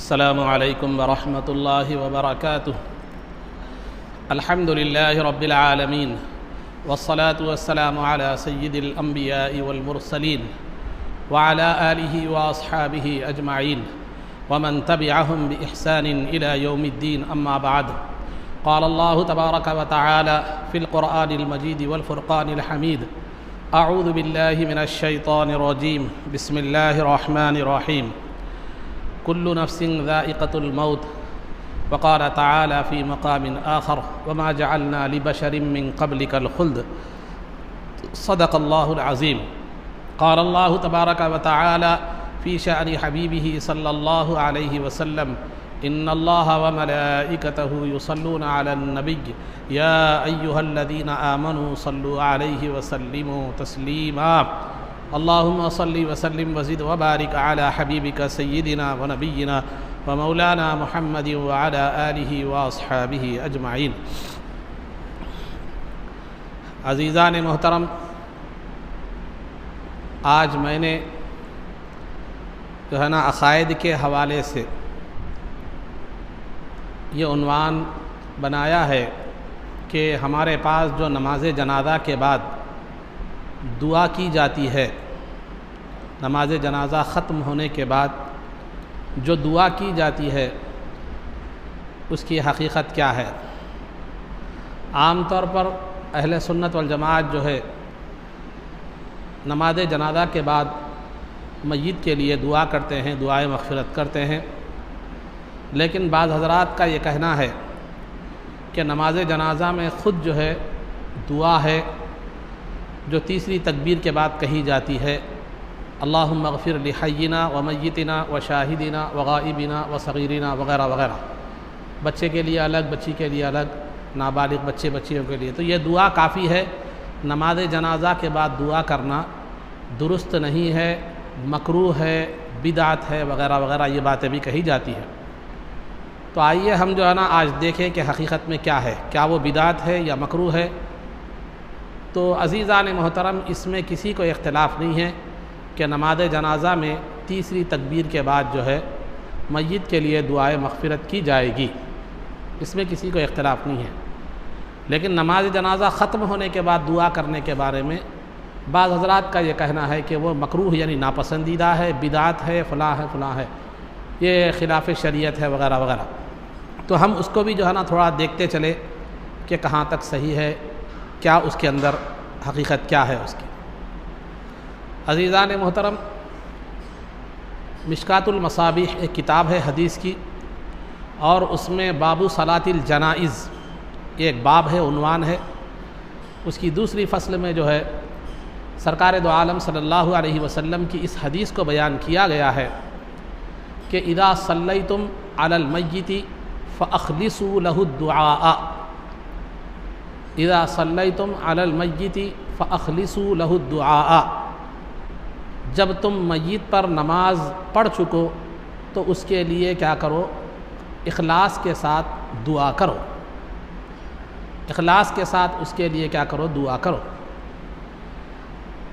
السلام علیکم ورحمۃ اللہ وبرکاتہ۔ الحمد للہ رب العالمین والصلاة والسلام علی سید الانبیاء والمرسلین وعلی آلہ واصحابہ اجمعین ومن تبعهم بإحسان إلى يوم الدین اما بعد۔ قال اللہ تبارک وتعالی فی القرآن المجید والفرقان الحمید۔ اعوذ باللہ من الشیطان الرجیم، بسم اللہ الرحمن الرحیم۔ كل نفس ذائقة الموت، وقال تعالى في مقام آخر وما جعلنا لبشر من قبلك الخلد، صدق الله العظيم۔ قال الله تبارك وتعالى في شأن حبيبه صلى الله عليه وسلم: إن الله وملائكته يصلون على النبي يا أيها الذين آمنوا صلوا عليه وسلموا تسليما۔ اللهم صل وسلم وزد وبارك على حبيبك سيدنا ونبينا ومولانا محمد وعلى آله وأصحابه أجمعين۔ عزیزان محترم، آج میں نے جو ہے نا عقائد کے حوالے سے یہ عنوان بنایا ہے کہ ہمارے پاس جو نماز جنازہ کے بعد دعا کی جاتی ہے، نماز جنازہ ختم ہونے کے بعد جو دعا کی جاتی ہے اس کی حقیقت کیا ہے۔ عام طور پر اہل سنت والجماعت جو ہے نماز جنازہ کے بعد میت کے لیے دعا کرتے ہیں، دعائے مغفرت کرتے ہیں، لیکن بعض حضرات کا یہ کہنا ہے کہ نماز جنازہ میں خود جو ہے دعا ہے جو تیسری تکبیر کے بعد کہی جاتی ہے: اللہم اغفر لحینا و میتنا و شاہدنا و غائبنا و صغیرنا وغیرہ وغیرہ۔ بچے کے لیے الگ، بچی کے لیے الگ، نابالغ بچے بچیوں کے لیے۔ تو یہ دعا کافی ہے، نماز جنازہ کے بعد دعا کرنا درست نہیں ہے، مکروہ ہے، بدعت ہے وغیرہ وغیرہ، یہ باتیں بھی کہی جاتی ہیں۔ تو آئیے ہم جو ہے نا آج دیکھیں کہ حقیقت میں کیا ہے، کیا وہ بدعت ہے یا مکروہ ہے۔ تو عزیزان محترم، اس میں کسی کو اختلاف نہیں ہے کہ نماز جنازہ میں تیسری تکبیر کے بعد جو ہے میت کے لیے دعائے مغفرت کی جائے گی، اس میں کسی کو اختلاف نہیں ہے۔ لیکن نماز جنازہ ختم ہونے کے بعد دعا کرنے کے بارے میں بعض حضرات کا یہ کہنا ہے کہ وہ مکروہ یعنی ناپسندیدہ ہے، بدعت ہے، فلاں ہے فلاں ہے، یہ خلاف شریعت ہے وغیرہ وغیرہ۔ تو ہم اس کو بھی جو ہے نا تھوڑا دیکھتے چلے کہ کہاں تک صحیح ہے، کیا اس کے اندر حقیقت کیا ہے اس کی۔ عزیزان محترم، مشکات المصابیح ایک کتاب ہے حدیث کی، اور اس میں باب صلاۃ الجنائز ایک باب ہے، عنوان ہے۔ اس کی دوسری فصل میں جو ہے سرکار دو عالم صلی اللہ علیہ وسلم کی اس حدیث کو بیان کیا گیا ہے کہ اذا صلیتم علی المیت فاخلصوا له الدعاء، اذا صلیتم علی المیت فاخلصوا له الدعاء، جب تم میت پر نماز پڑھ چکو تو اس کے لیے کیا کرو؟ اخلاص کے ساتھ دعا کرو، اخلاص کے ساتھ اس کے لیے کیا کرو؟ دعا کرو۔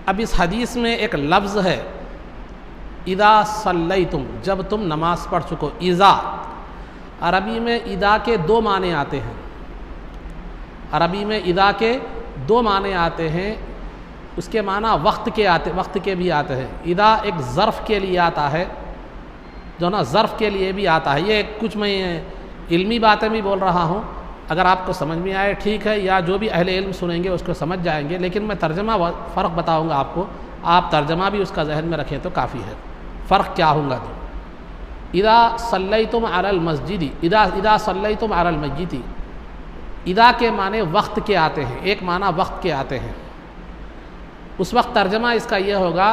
اب اس حدیث میں ایک لفظ ہے اذا صلیتم، جب تم نماز پڑھ چکو۔ اذا عربی میں اذا کے دو معنی آتے ہیں، عربی میں اذا کے دو معنی آتے ہیں، اس کے معنی وقت کے بھی آتے ہیں۔ اذا ایک ظرف کے لیے آتا ہے، جو نا ظرف کے لیے بھی آتا ہے۔ یہ کچھ میں علمی باتیں بھی بول رہا ہوں، اگر آپ کو سمجھ میں آئے ٹھیک ہے، یا جو بھی اہل علم سنیں گے اس کو سمجھ جائیں گے، لیکن میں ترجمہ فرق بتاؤں گا آپ کو، آپ ترجمہ بھی اس کا ذہن میں رکھیں تو کافی ہے۔ فرق کیا ہوگا تو اذا صلیتم علی المسجد، اذا صلیتم علی المیت، اذا کے معنی وقت کے آتے ہیں، ایک معنی وقت کے آتے ہیں۔ اس وقت ترجمہ اس کا یہ ہوگا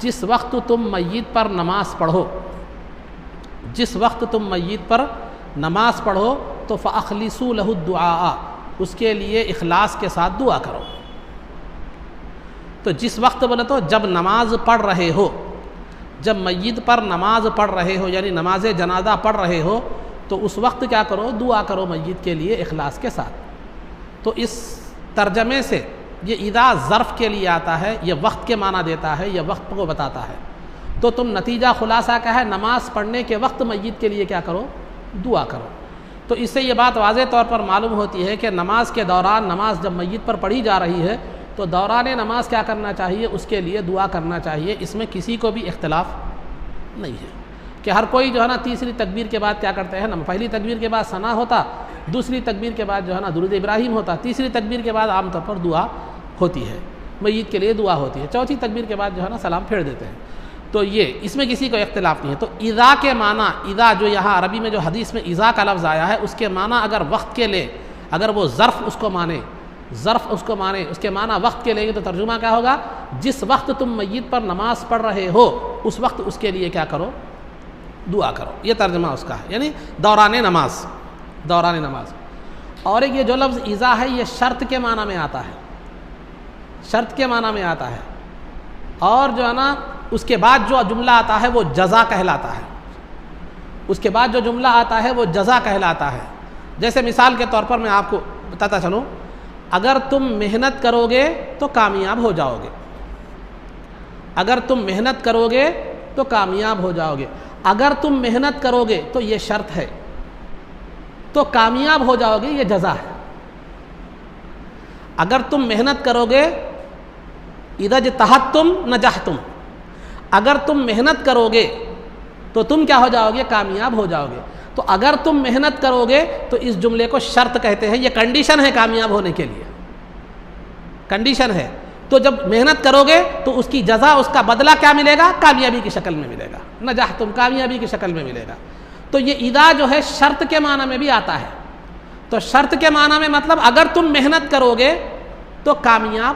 جس وقت تم میت پر نماز پڑھو، جس وقت تم میت پر نماز پڑھو تو فاخلصوا له الدعاء، اس کے لیے اخلاص کے ساتھ دعا کرو۔ تو جس وقت بولے تو جب نماز پڑھ رہے ہو، جب میت پر نماز پڑھ رہے ہو یعنی نماز جنازہ پڑھ رہے ہو تو اس وقت کیا کرو؟ دعا کرو میت کے لیے اخلاص کے ساتھ۔ تو اس ترجمے سے یہ اذا ظرف کے لیے آتا ہے، یہ وقت کے معنی دیتا ہے، یہ وقت کو بتاتا ہے۔ تو تم نتیجہ خلاصہ کیا ہے؟ نماز پڑھنے کے وقت میت کے لیے کیا کرو؟ دعا کرو۔ تو اس سے یہ بات واضح طور پر معلوم ہوتی ہے کہ نماز کے دوران، نماز جب میت پر پڑھی جا رہی ہے تو دوران نماز کیا کرنا چاہیے؟ اس کے لیے دعا کرنا چاہیے۔ اس میں کسی کو بھی اختلاف نہیں ہے کہ ہر کوئی جو ہے نا تیسری تکبیر کے بعد کیا کرتے ہیں؟ پہلی تکبیر کے بعد ثنا ہوتا، دوسری تکبیر کے بعد جو ہے نا درود ابراہیم ہوتا، تیسری تکبیر کے بعد عام طور پر دعا ہوتی ہے، میت کے لیے دعا ہوتی ہے، چوتھی تکبیر کے بعد جو ہے نا سلام پھیر دیتے ہیں۔ تو یہ اس میں کسی کو اختلاف نہیں ہے۔ تو اذا کے معنی، اذا جو یہاں عربی میں جو حدیث میں اذا کا لفظ آیا ہے، اس کے معنی اگر وقت کے لے، اگر وہ ظرف اس کو مانے، ظرف اس کو مانے، اس کے معنی وقت کے لیں گے تو ترجمہ کیا ہوگا؟ جس وقت تم میت پر نماز پڑھ رہے ہو اس وقت اس کے لیے کیا کرو؟ دعا کرو۔ یہ ترجمہ اس کا ہے، یعنی دوران نماز، دوران نماز۔ اور ایک یہ جو لفظ اذا ہے یہ شرط کے معنی میں آتا ہے، شرط کے معنی میں آتا ہے، اور جو ہے نا اس کے بعد جو جملہ آتا ہے وہ جزا کہلاتا ہے، اس کے بعد جو جملہ آتا ہے وہ جزا کہلاتا ہے۔ جیسے مثال کے طور پر میں آپ کو بتاتا چلوں، اگر تم محنت کرو گے تو کامیاب ہو جاؤ گے، اگر تم محنت کرو گے تو کامیاب ہو جاؤ گے، اگر تم محنت کرو گے تو یہ شرط ہے، تو کامیاب ہو جاؤ گے یہ جزا ہے۔ اگر تم محنت کرو گے، اذا اجتہدتم نجحتم، اگر تم محنت کرو گے تو تم کیا ہو جاؤ گے؟ کامیاب ہو جاؤ گے۔ تو اگر تم محنت کرو گے تو اس جملے کو شرط کہتے ہیں، یہ کنڈیشن ہے کامیاب ہونے کے لیے، کنڈیشن ہے۔ تو جب محنت کرو گے تو اس کی جزا، اس کا بدلہ کیا ملے گا؟ کامیابی کی شکل میں ملے گا، نجحتم، کامیابی کی شکل میں ملے گا۔ تو یہ اذا جو ہے شرط کے معنی میں بھی آتا ہے۔ تو شرط کے معنی میں مطلب اگر تم محنت کرو گے تو کامیاب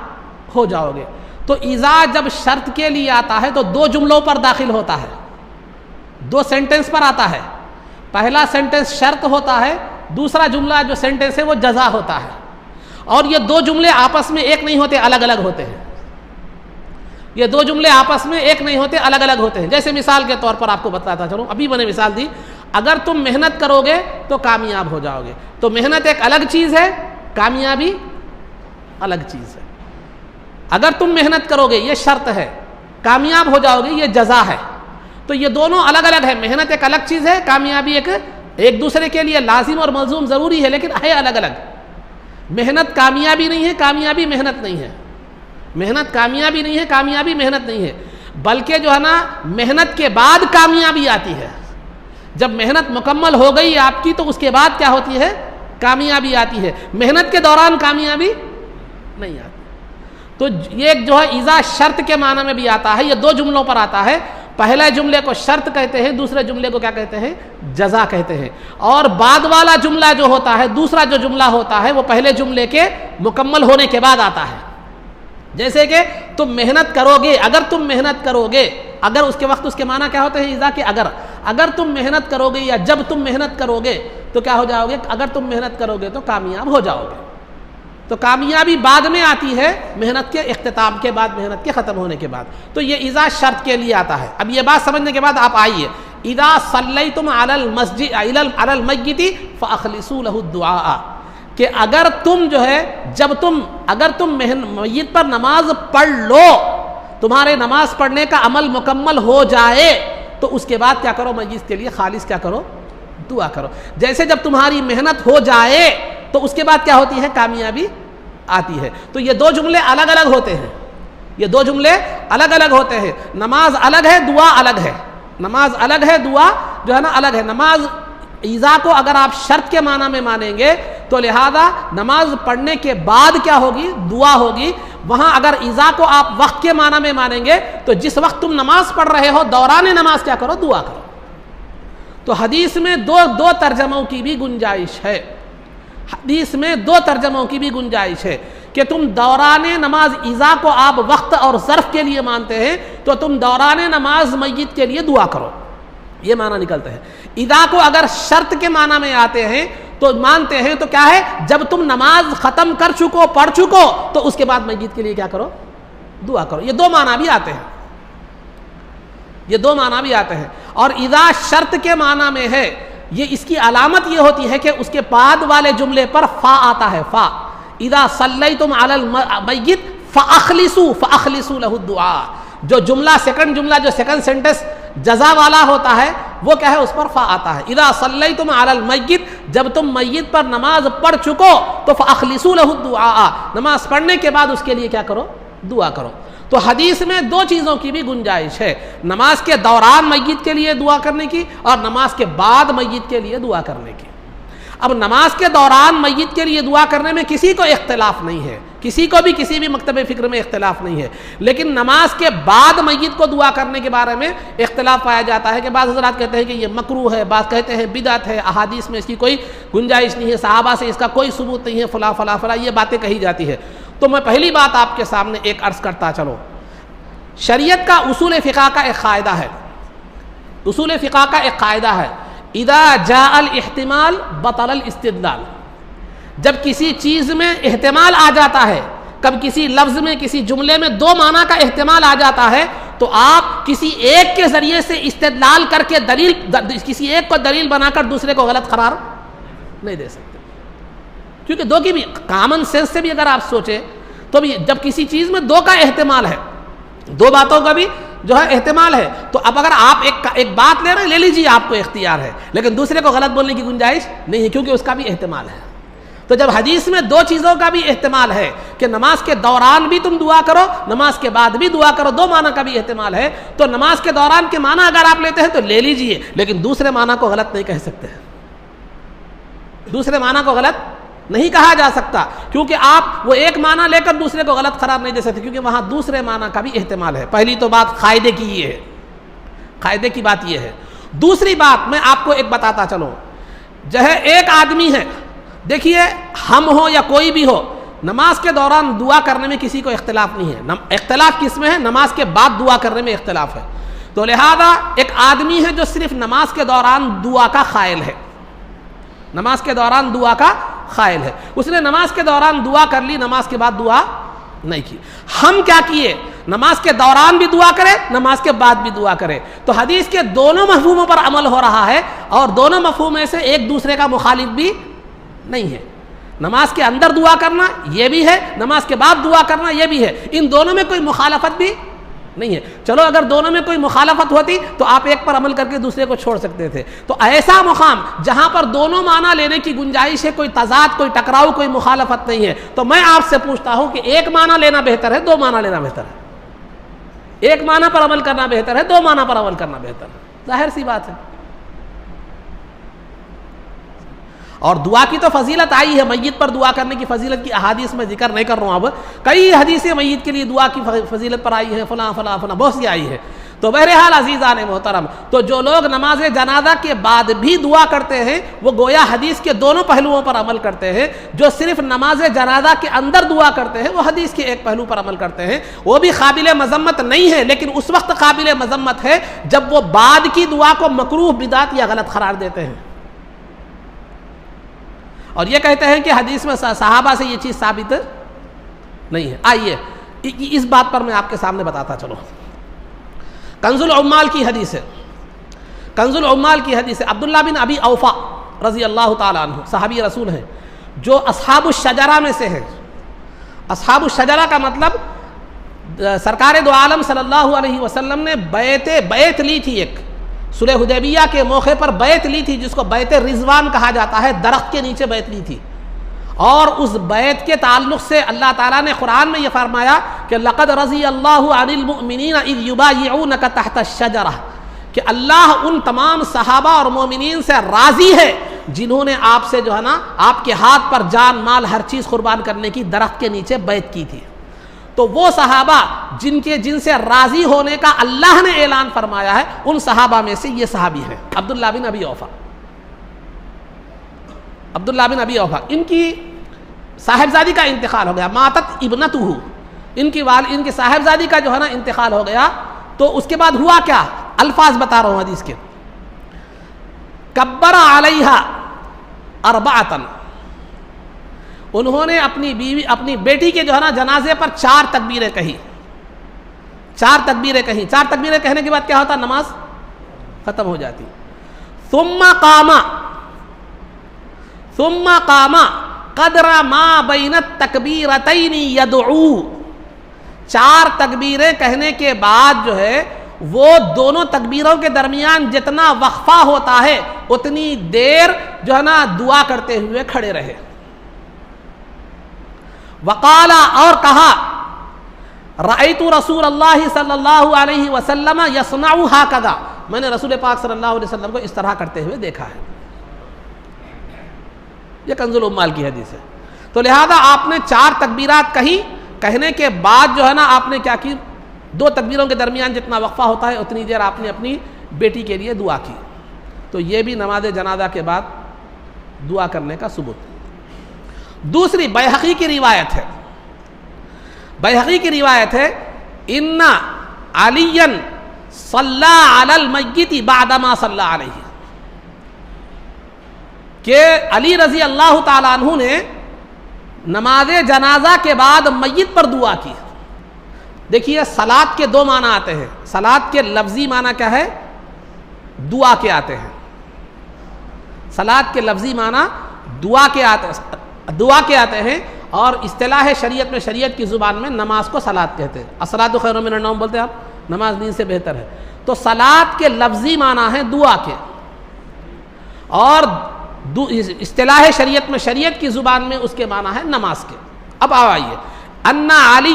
ہو جاؤ گے۔ تو اذا جب شرط کے لیے آتا ہے تو دو جملوں پر داخل ہوتا ہے، دو سینٹنس پر آتا ہے۔ پہلا سینٹنس شرط ہوتا ہے، دوسرا جملہ جو سینٹنس ہے وہ جزا ہوتا ہے، اور یہ دو جملے آپس میں ایک نہیں ہوتے، الگ الگ ہوتے ہیں۔ یہ دو جملے آپس میں ایک نہیں ہوتے، الگ الگ ہوتے ہیں۔ جیسے مثال کے طور پر آپ کو بتاتا چلوں، ابھی میں نے مثال دی، اگر تم محنت کرو گے تو کامیاب ہو جاؤ گے۔ تو محنت ایک الگ چیز ہے، کامیابی الگ چیز ہے۔ اگر تم محنت کرو گے یہ شرط ہے، کامیاب ہو جاؤ گے یہ جزا ہے۔ تو یہ دونوں الگ الگ ہے، محنت ایک الگ چیز ہے، کامیابی ایک دوسرے کے لیے لازم اور ملزوم ضروری ہے، لیکن ہے الگ الگ۔ محنت کامیابی نہیں ہے، کامیابی محنت نہیں ہے، محنت کامیابی نہیں ہے، کامیابی محنت نہیں ہے، بلکہ جو ہے نا محنت کے بعد کامیابی آتی ہے۔ جب محنت مکمل ہو گئی آپ کی تو اس کے بعد کیا ہوتی ہے؟ کامیابی آتی ہے، محنت کے دوران کامیابی نہیں آتی۔ تو یہ جو ہے اذا شرط کے معنی میں بھی آتا ہے، یہ دو جملوں پر آتا ہے۔ پہلے جملے کو شرط کہتے ہیں، دوسرے جملے کو کیا کہتے ہیں؟ جزا کہتے ہیں۔ اور بعد والا جملہ جو ہوتا ہے، دوسرا جو جملہ ہوتا ہے وہ پہلے جملے کے مکمل ہونے کے بعد آتا ہے۔ جیسے کہ تم محنت کرو گے، اگر تم محنت کرو گے، اگر اس کے وقت اس کے معنی کیا ہوتے ہیں؟ اذا کے اگر تم محنت کرو گے یا جب تم محنت کرو گے تو کیا ہو جاؤ گے؟ اگر تم محنت کرو گے تو کامیاب ہو جاؤ گے۔ تو کامیابی بعد میں آتی ہے، محنت کے اختتام کے بعد، محنت کے ختم ہونے کے بعد۔ تو یہ اذا شرط کے لیے آتا ہے۔ اب یہ بات سمجھنے کے بعد آپ آئیے، اذا صلیتم علی المسجد علی المیت فاخلصوا له الدعاء، کہ اگر تم جو ہے اگر تم میت پر نماز پڑھ لو، تمہارے نماز پڑھنے کا عمل مکمل ہو جائے تو اس کے بعد کیا کرو؟ میت کے لیے خالص کیا کرو؟ دعا کرو۔ جیسے جب تمہاری محنت ہو جائے تو اس کے بعد کیا ہوتی ہے؟ کامیابی آتی ہے۔ تو یہ دو جملے الگ الگ ہوتے ہیں، یہ دو جملے الگ الگ ہوتے ہیں۔ نماز الگ ہے، دعا الگ ہے، نماز الگ ہے، دعا جو ہے نا الگ ہے۔ نماز اذا کو اگر آپ شرط کے معنی میں مانیں گے تو لہذا نماز پڑھنے کے بعد کیا ہوگی؟ دعا ہوگی۔ وہاں اگر اذا کو آپ وقت کے معنی میں مانیں گے تو جس وقت تم نماز پڑھ رہے ہو دوران نماز کیا کرو؟ دعا کرو۔ تو حدیث میں دو ترجموں کی بھی گنجائش ہے، حدیث میں دو ترجموں کی بھی گنجائش ہے کہ تم دوران نماز اذا کو آپ وقت اور ظرف کے لیے مانتے ہیں تو تم دوران نماز میت کے لیے دعا کرو، یہ معنی نکلتے ہیں۔ اذا کو اگر شرط کے معنی میں آتے ہیں تو مانتے ہیں تو کیا ہے؟ جب تم نماز ختم کر چکو، پڑھ چکو تو اس کے بعد میت کے لیے کیا کرو؟ دعا کرو۔ یہ دو معنی بھی آتے ہیں، یہ دو معنی بھی آتے ہیں۔ اور اذا شرط کے معنی میں ہے، یہ اس کی علامت یہ ہوتی ہے کہ اس کے بعد والے جملے پر فا آتا ہے، فا۔ اذا صلیتم علی المیت فاخلصوا له الدعاء، جو جملہ سیکنڈ جملہ جو سیکنڈ سینٹنس جزا والا ہوتا ہے وہ کیا ہے, اس پر فا آتا ہے. اذا صلیتم علی المیت, جب تم میت پر نماز پڑھ چکو تو فاخلصوا له الدعاء, نماز پڑھنے کے بعد اس کے لیے کیا کرو, دعا کرو. تو حدیث میں دو چیزوں کی بھی گنجائش ہے, نماز کے دوران میت کے لیے دعا کرنے کی اور نماز کے بعد میت کے لیے دعا کرنے کی. اب نماز کے دوران میت کے لیے دعا کرنے میں کسی کو اختلاف نہیں ہے, کسی کو بھی کسی بھی مکتب فکر میں اختلاف نہیں ہے, لیکن نماز کے بعد میت کو دعا کرنے کے بارے میں اختلاف پایا جاتا ہے کہ بعض حضرات کہتے ہیں کہ یہ مکروہ ہے, بعض کہتے ہیں بدعت ہے, احادیث میں اس کی کوئی گنجائش نہیں ہے, صحابہ سے اس کا کوئی ثبوت نہیں ہے, فلاں فلاں فلاں یہ باتیں کہی جاتی ہے. تو میں پہلی بات آپ کے سامنے ایک عرض کرتا چلو, شریعت کا اصول فقہ کا ایک قاعدہ ہے, اصول فقہ کا ایک قاعدہ ہے, اذا جاء الاحتمال بطل الاستدلال. جب کسی چیز میں احتمال آ جاتا ہے, کب کسی لفظ میں کسی جملے میں دو معنی کا احتمال آ جاتا ہے, تو آپ کسی ایک کے ذریعے سے استدلال کر کے دلیل, کسی ایک کو دلیل بنا کر دوسرے کو غلط قرار نہیں دے سکتے. کیونکہ دو کی بھی کامن سینس سے بھی اگر آپ سوچیں تو بھی جب کسی چیز میں دو کا احتمال ہے, دو باتوں کا بھی جو ہے احتمال ہے, تو اب اگر آپ ایک بات لے رہے ہیں, لے لیجیے, آپ کو اختیار ہے, لیکن دوسرے کو غلط بولنے کی گنجائش نہیں ہے کیونکہ اس کا بھی احتمال ہے. تو جب حدیث میں دو چیزوں کا بھی احتمال ہے کہ نماز کے دوران بھی تم دعا کرو, نماز کے بعد بھی دعا کرو, دو معنی کا بھی احتمال ہے, تو نماز کے دوران کے معنی اگر آپ لیتے ہیں تو لے لیجیے, لیکن دوسرے معنی کو غلط نہیں کہہ سکتے, دوسرے معنی کو غلط نہیں کہا جا سکتا, کیونکہ آپ وہ ایک معنی لے کر دوسرے کو غلط قرار نہیں دے سکتے, کیونکہ وہاں دوسرے معنی کا بھی احتمال ہے. پہلی تو بات قاعدے کی یہ ہے, قاعدے کی بات یہ ہے. دوسری بات میں آپ کو ایک بتاتا چلوں, جو ہے ایک آدمی ہے, دیکھیے ہم ہو یا کوئی بھی ہو, نماز کے دوران دعا کرنے میں کسی کو اختلاف نہیں ہے. اختلاف کس میں ہے, نماز کے بعد دعا کرنے میں اختلاف ہے. تو لہذا ایک آدمی ہے جو صرف نماز کے دوران دعا کا قائل ہے, نماز کے دوران دعا کا قائل ہے, اس نے نماز کے دوران دعا کر لی, نماز کے بعد دعا نہیں کی. ہم کیا کیے, نماز کے دوران بھی دعا کرے, نماز کے بعد بھی دعا کرے. تو حدیث کے دونوں مفہوموں پر عمل ہو رہا ہے, اور دونوں مفہوم میں سے ایک دوسرے کا مخالف بھی نہیں ہے. نماز کے اندر دعا کرنا یہ بھی ہے, نماز کے بعد دعا کرنا یہ بھی ہے, ان دونوں میں کوئی مخالفت بھی نہیں ہے. چلو اگر دونوں میں کوئی مخالفت ہوتی تو آپ ایک پر عمل کر کے دوسرے کو چھوڑ سکتے تھے. تو ایسا مقام جہاں پر دونوں معنی لینے کی گنجائش ہے, کوئی تضاد, کوئی ٹکراؤ, کوئی مخالفت نہیں ہے, تو میں آپ سے پوچھتا ہوں کہ ایک معنی لینا بہتر ہے, دو معنی لینا بہتر ہے, ایک معنی پر عمل کرنا بہتر ہے, دو معنی پر عمل کرنا بہتر ہے؟ ظاہر سی بات ہے. اور دعا کی تو فضیلت آئی ہے, میت پر دعا کرنے کی فضیلت کی احادیث میں ذکر نہیں کر رہا ہوں, اب کئی حدیثیں میت کے لیے دعا کی فضیلت پر آئی ہیں, فلاں فلاں فلاں بہت سی آئی ہے. تو بہرحال عزیزان محترم, تو جو لوگ نماز جنازہ کے بعد بھی دعا کرتے ہیں وہ گویا حدیث کے دونوں پہلوؤں پر عمل کرتے ہیں. جو صرف نماز جنازہ کے اندر دعا کرتے ہیں وہ حدیث کے ایک پہلو پر عمل کرتے ہیں, وہ بھی قابل مذمت نہیں ہے, لیکن اس وقت قابل مذمت ہے جب وہ بعد کی دعا کو مکروہ, بدعت یا غلط قرار دیتے ہیں, اور یہ کہتے ہیں کہ حدیث میں صحابہ سے یہ چیز ثابت نہیں ہے. آئیے اس بات پر میں آپ کے سامنے بتاتا چلو. کنز العمال کی حدیث ہے, کنز العمال کی حدیث ہے, عبداللہ بن ابی اوفا رضی اللہ تعالیٰ عنہ صحابی رسول ہیں, جو اصحاب الشجرہ میں سے ہیں. اصحاب الشجرہ کا مطلب سرکار دو عالم صلی اللہ علیہ وسلم نے بیعت لی تھی, ایک صلح حدیبیہ کے موقع پر بیعت لی تھی, جس کو بیعت رضوان کہا جاتا ہے, درخت کے نیچے بیعت لی تھی. اور اس بیعت کے تعلق سے اللہ تعالیٰ نے قرآن میں یہ فرمایا کہ لقد رضی اللہ عن المؤمنین اذ یبایعونک تحت الشجرہ, کہ اللہ ان تمام صحابہ اور مومنین سے راضی ہے جنہوں نے آپ سے جو ہے نا آپ کے ہاتھ پر جان مال ہر چیز قربان کرنے کی درخت کے نیچے بیعت کی تھی. تو وہ صحابہ جن سے راضی ہونے کا اللہ نے اعلان فرمایا ہے, ان صحابہ میں سے یہ صحابی ہیں عبداللہ بن ابی اوفا. عبداللہ بن ابی اوفا, ان کی صاحبزادی کا انتقال ہو گیا, ماتت ابنتہ, ان کی صاحبزادی کا جو ہے نا انتقال ہو گیا. تو اس کے بعد ہوا کیا, الفاظ بتا رہا ہوں حدیث کے. کبر علیہا اربعۃ, انہوں نے اپنی بیٹی کے جو ہے نا جنازے پر 4 تکبیریں کہی, 4 تکبیریں کہیں. 4 تکبیریں کہنے کے بعد کیا ہوتا, نماز ختم ہو جاتی. ثم قام قدر ما بین التکبیرتین یدعو, 4 تکبیریں کہنے کے بعد جو ہے وہ دونوں تکبیروں کے درمیان جتنا وقفہ ہوتا ہے اتنی دیر جو ہے نا دعا کرتے ہوئے کھڑے رہے. وقال اور کہا رأیت رسول اللہ صلی اللہ علیہ وسلم یصنع ہکذا، میں نے رسول پاک صلی اللہ علیہ وسلم کو اس طرح کرتے ہوئے دیکھا ہے. یہ کنز العمال کی حدیث ہے. تو لہذا آپ نے 4 تکبیرات کہنے کے بعد جو ہے نا آپ نے کیا کی، 2 تکبیروں کے درمیان جتنا وقفہ ہوتا ہے اتنی دیر آپ نے اپنی بیٹی کے لیے دعا کی. تو یہ بھی نماز جنازہ کے بعد دعا کرنے کا ثبوت. دوسری بیہقی کی روایت ہے، بیہقی کی روایت ہے ان علی صلی علی المیت بعدما صلی علیہ، کہ علی رضی اللہ تعالیٰ عنہ نے نماز جنازہ کے بعد میت پر دعا کی. دیکھیے صلاۃ کے 2 معنی آتے ہیں. صلاۃ کے لفظی معنی کیا ہے؟ دعا کے آتے ہیں. صلاۃ کے لفظی معنی دعا کے آتے ہیں اور اصطلاح شریعت میں، شریعت کی زبان میں نماز کو صلاۃ کہتے ہیں. الصلاۃ خیر من النوم بولتے ہیں آپ، نماز نیند سے بہتر ہے. تو صلاۃ کے لفظی معنی ہے دعا کے، اور اصطلاح شریعت میں، شریعت کی زبان میں اس کے معنی ہے نماز کے. اب آئیے، ان علی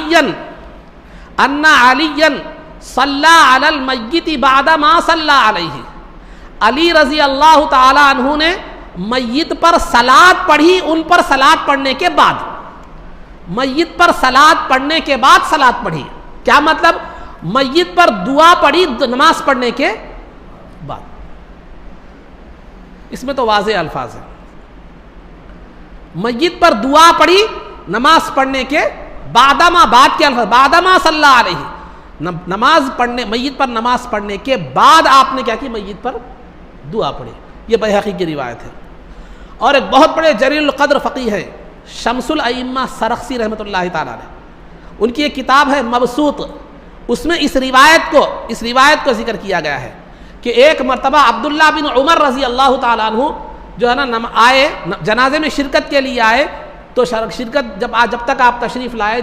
صلی علی المیت بعد ما صلی علیہ، علی رضی اللہ تعالی عنہ نے میت پر صلاۃ پڑھی، ان پر صلاۃ پڑھنے کے بعد، میت پر صلاۃ پڑھنے کے بعد صلاۃ پڑھی. کیا مطلب؟ میت پر دعا پڑھی نماز پڑھنے کے بعد. اس میں تو واضح الفاظ ہیں. میت پر دعا پڑھی نماز پڑھنے کے بعد کے الفاظ، بعدما صلی علیہ، نماز پڑھنے، میت پر نماز پڑھنے کے بعد آپ نے کیا کی؟ میت پر دعا پڑھی. یہ بیہقی کی روایت ہے. اور ایک بہت بڑے جلیل القدر فقیہ ہے شمس الائمہ سرخسی رحمۃ اللہ تعالی علیہ، ان کی ایک کتاب ہے مبسوط، اس میں اس روایت کو ذکر کیا گیا ہے کہ ایک مرتبہ عبداللہ بن عمر رضی اللہ تعالیٰ عنہ جو ہے نا آئے، جنازے میں شرکت کے لیے آئے. تو شرکت جب تک آپ تشریف لائے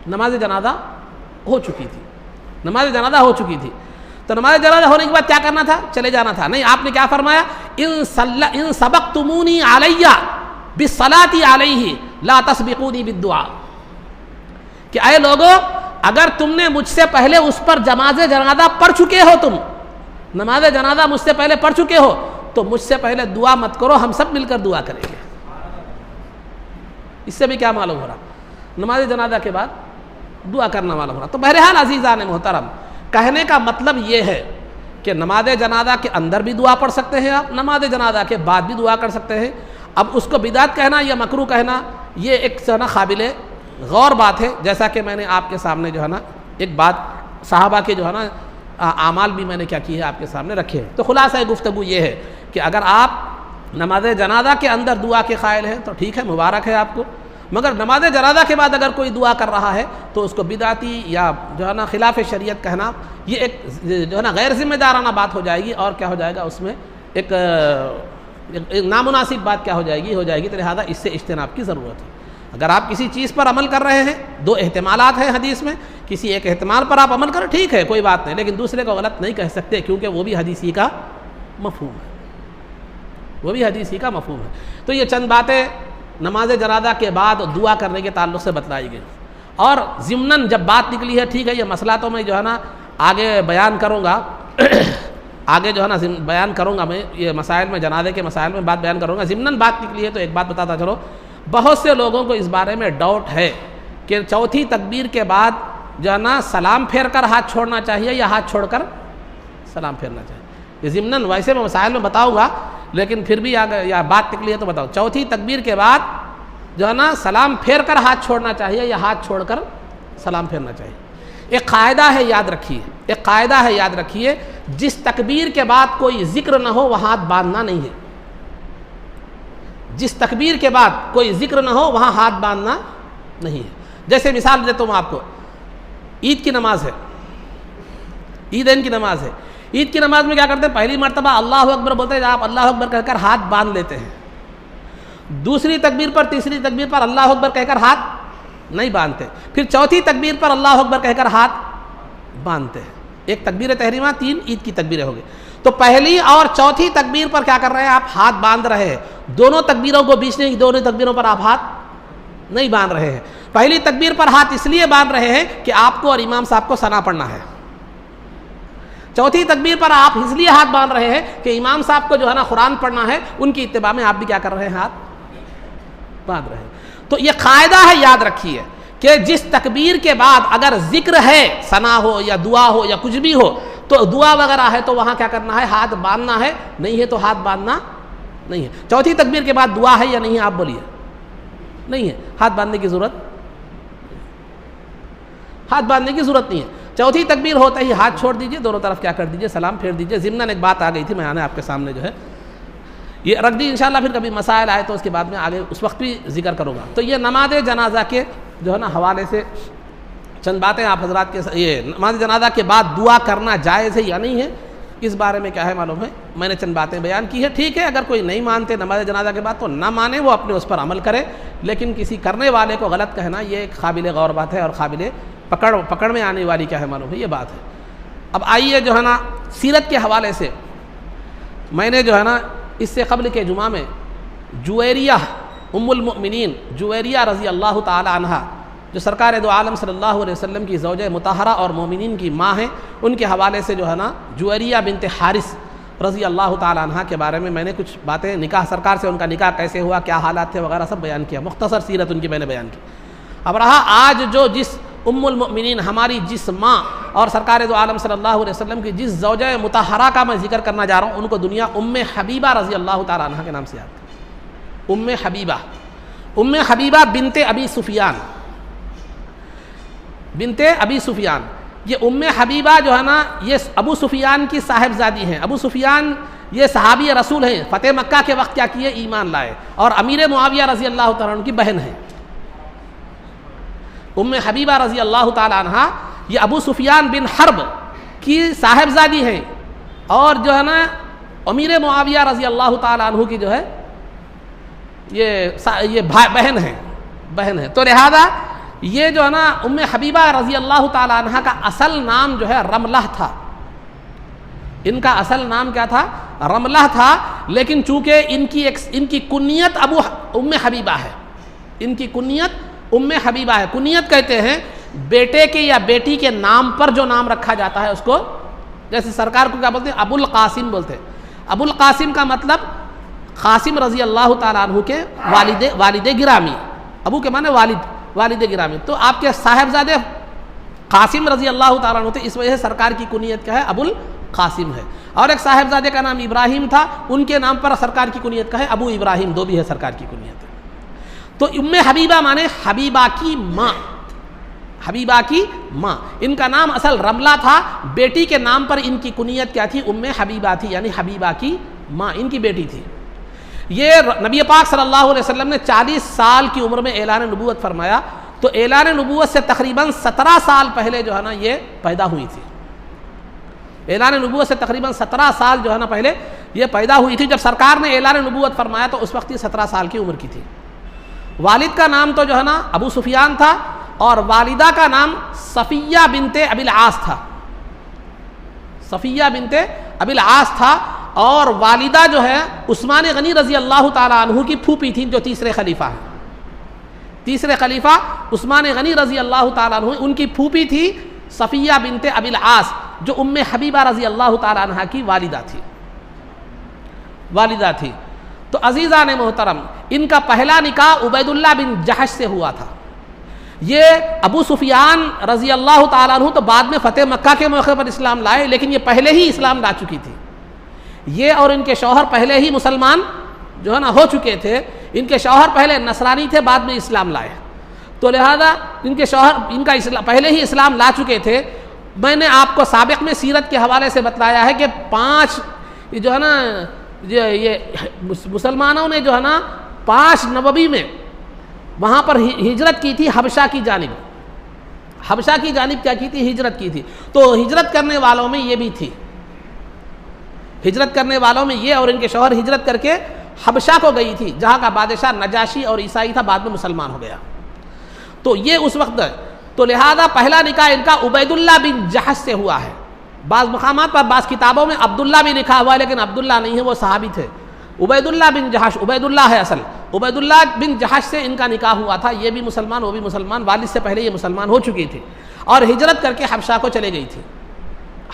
نماز جنازہ ہو چکی تھی. تو نماز جنازہ ہونے کے بعد کیا کرنا تھا؟ چلے جانا تھا. نہیں، آپ نے کیا فرمایا؟ ان سبقتمونی علیہ بالصلاۃ علیہ لا تسبقونی بالدعاء، کہ اے لوگو اگر تم نے مجھ سے پہلے اس پر نماز جنازہ پڑھ چکے ہو، تم نماز جنازہ مجھ سے پہلے پڑھ چکے ہو، تو مجھ سے پہلے دعا مت کرو، ہم سب مل کر دعا کریں گے. اس سے بھی کیا معلوم ہو رہا؟ نماز جنازہ کے بعد دعا کرنا معلوم ہو رہا. تو بہرحال عزیزان محترم، کہنے کا مطلب یہ ہے کہ نماز جنازہ کے اندر بھی دعا پڑھ سکتے ہیں آپ، نماز جنازہ کے بعد بھی دعا کر سکتے ہیں. اب اس کو بدعت کہنا یا مکروہ کہنا، یہ ایک جو ہے نا قابل غور بات ہے. جیسا کہ میں نے آپ کے سامنے جو ہے نا ایک بات صحابہ کے جو ہے نا اعمال بھی میں نے کیا کی ہے آپ کے سامنے رکھے. تو خلاصہ گفتگو یہ ہے کہ اگر آپ نماز جنازہ کے اندر دعا کے قائل ہیں تو ٹھیک ہے، مبارک ہے آپ کو. مگر نماز جنازہ کے بعد اگر کوئی دعا کر رہا ہے تو اس کو بدعتی یا جو ہے نا خلاف شریعت کہنا، یہ ایک جو ہے نا غیر ذمہ دارانہ بات ہو جائے گی، اور کیا ہو جائے گا اس میں ایک نامناسب بات کیا ہو جائے گی. تو لہٰذا اس سے اجتناب کی ضرورت ہے. اگر آپ کسی چیز پر عمل کر رہے ہیں، 2 احتمالات ہیں حدیث میں، کسی ایک احتمال پر آپ عمل کریں ٹھیک ہے، کوئی بات نہیں، لیکن دوسرے کو غلط نہیں کہہ سکتے، کیونکہ وہ بھی حدیثی کا مفہوم ہے. تو یہ چند باتیں نماز جنازہ کے بعد دعا کرنے کے تعلق سے بتلائی گئی. اور ضمناً جب بات نکلی ہے، ٹھیک ہے، یہ مسئلہ تو میں جو ہے نا آگے بیان کروں گا میں یہ مسائل میں، جنازے کے مسائل میں بات بیان کروں گا. ضمناً بات نکلی ہے تو ایک بات بتاتا چلو، بہت سے لوگوں کو اس بارے میں ڈاؤٹ ہے کہ چوتھی تکبیر کے بعد جو ہے نا سلام پھیر کر ہاتھ چھوڑنا چاہیے یا ہاتھ چھوڑ کر سلام پھیرنا چاہیے. یہ ضمناً ویسے میں مسائل میں بتاؤں گا، لیکن پھر بھی یا بات نکلی ہے تو بتاؤ. چوتھی تکبیر کے بعد جو ہے نا سلام پھیر کر ہاتھ چھوڑنا چاہیے یا ہاتھ چھوڑ کر سلام پھیرنا چاہیے. ایک قاعدہ ہے، یاد رکھیے، جس تکبیر کے بعد کوئی ذکر نہ ہو وہ ہاتھ باندھنا نہیں ہے. جس تکبیر کے بعد کوئی ذکر نہ ہو وہاں ہاتھ باندھنا نہیں ہے. جیسے مثال دیتا ہوں آپ کو، عید کی نماز ہے، عیدین کی نماز ہے. عید کی نماز میں کیا کرتے ہیں؟ پہلی مرتبہ اللہ اکبر بولتے ہیں، آپ اللہ اکبر کہہ کر ہاتھ باندھ لیتے ہیں. دوسری تکبیر پر، تیسری تکبیر پر اللہ اکبر کہہ کر ہاتھ نہیں باندھتے. پھر چوتھی تکبیر پر اللہ اکبر کہہ کر ہاتھ باندھتے ہیں. ایک تکبیر تحریمہ، 3 عید کی تکبیریں ہو گئی. تو پہلی اور چوتھی تکبیر پر کیا کر رہے ہیں آپ؟ ہاتھ باندھ رہے ہیں. دونوں تکبیروں کو بیچ نہیں، دونوں تکبیروں پر آپ ہاتھ نہیں باندھ رہے ہیں. پہلی تکبیر پر ہاتھ اس لیے باندھ رہے ہیں کہ آپ کو اور امام صاحب کو ثنا پڑھنا ہے. چوتھی تکبیر پر آپ اس لیے ہاتھ باندھ رہے ہیں کہ امام صاحب کو جو ہے نا قرآن پڑھنا ہے، ان کی اتباع میں آپ بھی کیا کر رہے ہیں؟ ہاتھ باندھ رہے ہیں. تو یہ قاعدہ ہے، یاد رکھیے کہ جس تکبیر کے بعد اگر ذکر ہے، ثنا ہو یا دعا ہو یا کچھ بھی ہو، تو دعا وغیرہ ہے تو وہاں کیا کرنا ہے؟ ہاتھ باندھنا ہے. نہیں ہے تو ہاتھ باندھنا نہیں ہے. چوتھی تکبیر کے بعد دعا ہے یا نہیں ہے؟ آپ بولیے. نہیں ہے، ہاتھ باندھنے کی ضرورت، ہاتھ باندھنے کی ضرورت نہیں ہے. چوتھی تکبیر ہوتا ہی ہاتھ چھوڑ دیجئے، دونوں طرف کیا کر دیجئے؟ سلام پھیر دیجئے. ضمناً ایک بات آ گئی تھی، میں نے آپ کے سامنے جو ہے یہ رکھ دی. انشاءاللہ پھر کبھی مسائل آئے تو اس کے بعد میں آگے اس وقت بھی ذکر کروں گا. تو یہ نماز جنازہ کے جو ہے نا حوالے سے چند باتیں آپ حضرات کے یہ نماز جنازہ کے بعد دعا کرنا جائز ہے یا نہیں ہے، اس بارے میں کیا ہے معلوم ہے، میں نے چند باتیں بیان کی ہے. ٹھیک ہے، اگر کوئی نہیں مانتے نماز جنازہ کے بعد تو نہ مانے، وہ اپنے اس پر عمل کرے. لیکن کسی کرنے والے کو غلط کہنا یہ ایک قابل غور بات ہے اور قابل پکڑ میں آنے والی کیا ہے معلوم ہے یہ بات ہے. اب آئیے جو ہے نا سیرت کے حوالے سے میں نے جو ہے نا اس سے قبل کے جمعہ میں جویریہ ام المؤمنین جویریہ رضی اللہ تعالی عنہ، جو سرکار دو عالم صلی اللہ علیہ وسلم کی زوجہ مطہرہ اور مومنین کی ماں ہیں، ان کے حوالے سے جو ہے نا جویریہ بنت حارث رضی اللہ تعالی عنہ کے بارے میں نے کچھ باتیں، نکاح سرکار سے ان کا نکاح کیسے ہوا، کیا حالات تھے وغیرہ سب بیان کیا. مختصر سیرت ان کی میں نے بیان کی. اب رہا آج جو جس ام المؤمنین ہماری جس ماں اور سرکار دو عالم صلی اللہ علیہ وسلم کی جس زوجہ مطہرہ کا میں ذکر کرنا جا رہا ہوں، ان کو دنیا ام حبیبہ رضی اللہ تعالی عنہ کے نام سے یاد ہے. ام حبیبہ بنت ابی سفیان، یہ ام حبیبہ جو ہے نا یہ ابو سفیان کی صاحبزادی ہیں. ابو سفیان یہ صحابی رسول ہیں، فتح مکہ کے وقت کیا کیے؟ ایمان لائے، اور امیر معاویہ رضی اللہ تعالیٰ عنہ کی بہن ہیں. ام حبیبہ رضی اللہ تعالی عنہ یہ ابو سفیان بن حرب کی صاحبزادی ہیں، اور جو ہے نا امیر معاویہ رضی اللہ تعالی عنہ کی جو ہے یہ بہن ہے. تو لہذا یہ جو ہے نا ام حبیبہ رضی اللہ تعالی عنہ کا اصل نام جو ہے رملہ تھا. ان کا اصل نام کیا تھا؟ رملہ تھا. لیکن چونکہ ان کی کنیت ام حبیبہ ہے، ان کی کنیت ام حبیبہ ہے. کنیت کہتے ہیں بیٹے کے یا بیٹی کے نام پر جو نام رکھا جاتا ہے اس کو، جیسے سرکار کو کیا بولتے ہیں؟ ابو القاسم بولتے ہیں. ابو القاسم کا مطلب قاسم رضی اللہ تعالیٰ عنہ کے والد گرامی. ابو کے معنی والد گرامی. تو آپ کے صاحبزادے قاسم رضی اللہ تعالیٰ عنہ تھے، اس وجہ سے سرکار کی کنیت کیا ہے؟ ابو القاسم ہے. اور ایک صاحبزادے کا نام ابراہیم تھا، ان کے نام پر سرکار کی کنیت کا ہے ابو ابراہیم. دو بھی ہے سرکار کی کنیت. تو ام حبیبہ مانے حبیبہ کی ماں، حبیبہ کی ماں. ان کا نام اصل رملہ تھا، بیٹی کے نام پر ان کی کنیت کیا تھی؟ ام حبیبہ تھی، یعنی حبیبہ کی ماں ان کی بیٹی تھی. یہ نبی پاک صلی اللہ علیہ وسلم نے 40 سال کی عمر میں اعلان نبوت فرمایا. تو اعلان نبوت سے تقریباً 17 سال پہلے جو ہے نا یہ پیدا ہوئی تھی. اعلان نبوت سے تقریباً 17 سال جو ہے نا پہلے یہ پیدا ہوئی تھی. جب سرکار نے اعلان نبوت فرمایا تو اس وقت یہ 17 سال کی عمر کی تھی. والد کا نام تو جو ہے نا ابو سفیان تھا، اور والدہ کا نام صفیہ بنت ابی العاص تھا. صفیہ بنت ابی العاص تھا. اور والدہ جو ہے عثمان غنی رضی اللہ تعالیٰ عنہ کی پھوپھی تھیں، جو تیسرے خلیفہ ہیں. تیسرے خلیفہ عثمان غنی رضی اللہ تعالیٰ عنہ، ان کی پھوپھی تھی صفیہ بنت ابی العاص، جو ام حبیبہ رضی اللہ تعالیٰ عنہ کی والدہ تھی. تو عزیزان محترم، ان کا پہلا نکاح عبید اللہ بن جحش سے ہوا تھا. یہ ابو سفیان رضی اللہ تعالیٰ عنہ تو بعد میں فتح مکہ کے موقع پر اسلام لائے، لیکن یہ پہلے ہی اسلام لا چکی تھی. یہ اور ان کے شوہر پہلے ہی مسلمان جو ہے نا ہو چکے تھے. ان کے شوہر پہلے نصرانی تھے، بعد میں اسلام لائے. تو لہذا ان کے شوہر پہلے ہی اسلام لا چکے تھے. میں نے آپ کو سابق میں سیرت کے حوالے سے بتلایا ہے کہ 5 جو ہے نا یہ مسلمانوں نے جو ہے نا 5 نوبی میں وہاں پر ہجرت کی تھی حبشہ کی جانب. حبشہ کی جانب کیا کی تھی؟ ہجرت کی تھی. تو ہجرت کرنے والوں میں یہ بھی تھی. ہجرت کرنے والوں میں یہ اور ان کے شوہر ہجرت کر کے حبشہ کو گئی تھی، جہاں کا بادشاہ نجاشی اور عیسائی تھا، بعد میں مسلمان ہو گیا. تو یہ اس وقت ہے. تو لہذا پہلا نکاح ان کا عبید اللہ بن جحش سے ہوا ہے. بعض مقامات پر بعض کتابوں میں عبداللہ بھی لکھا ہوا ہے، لیکن عبداللہ نہیں ہے، وہ صحابی تھے. عبید اللہ بن جحش، عبید اللہ ہے اصل، عبید اللہ بن جحش سے ان کا نکاح ہوا تھا. یہ بھی مسلمان، وہ بھی مسلمان، والد سے پہلے یہ مسلمان ہو چکی تھی اور ہجرت کر کے حبشہ کو چلے گئی تھی.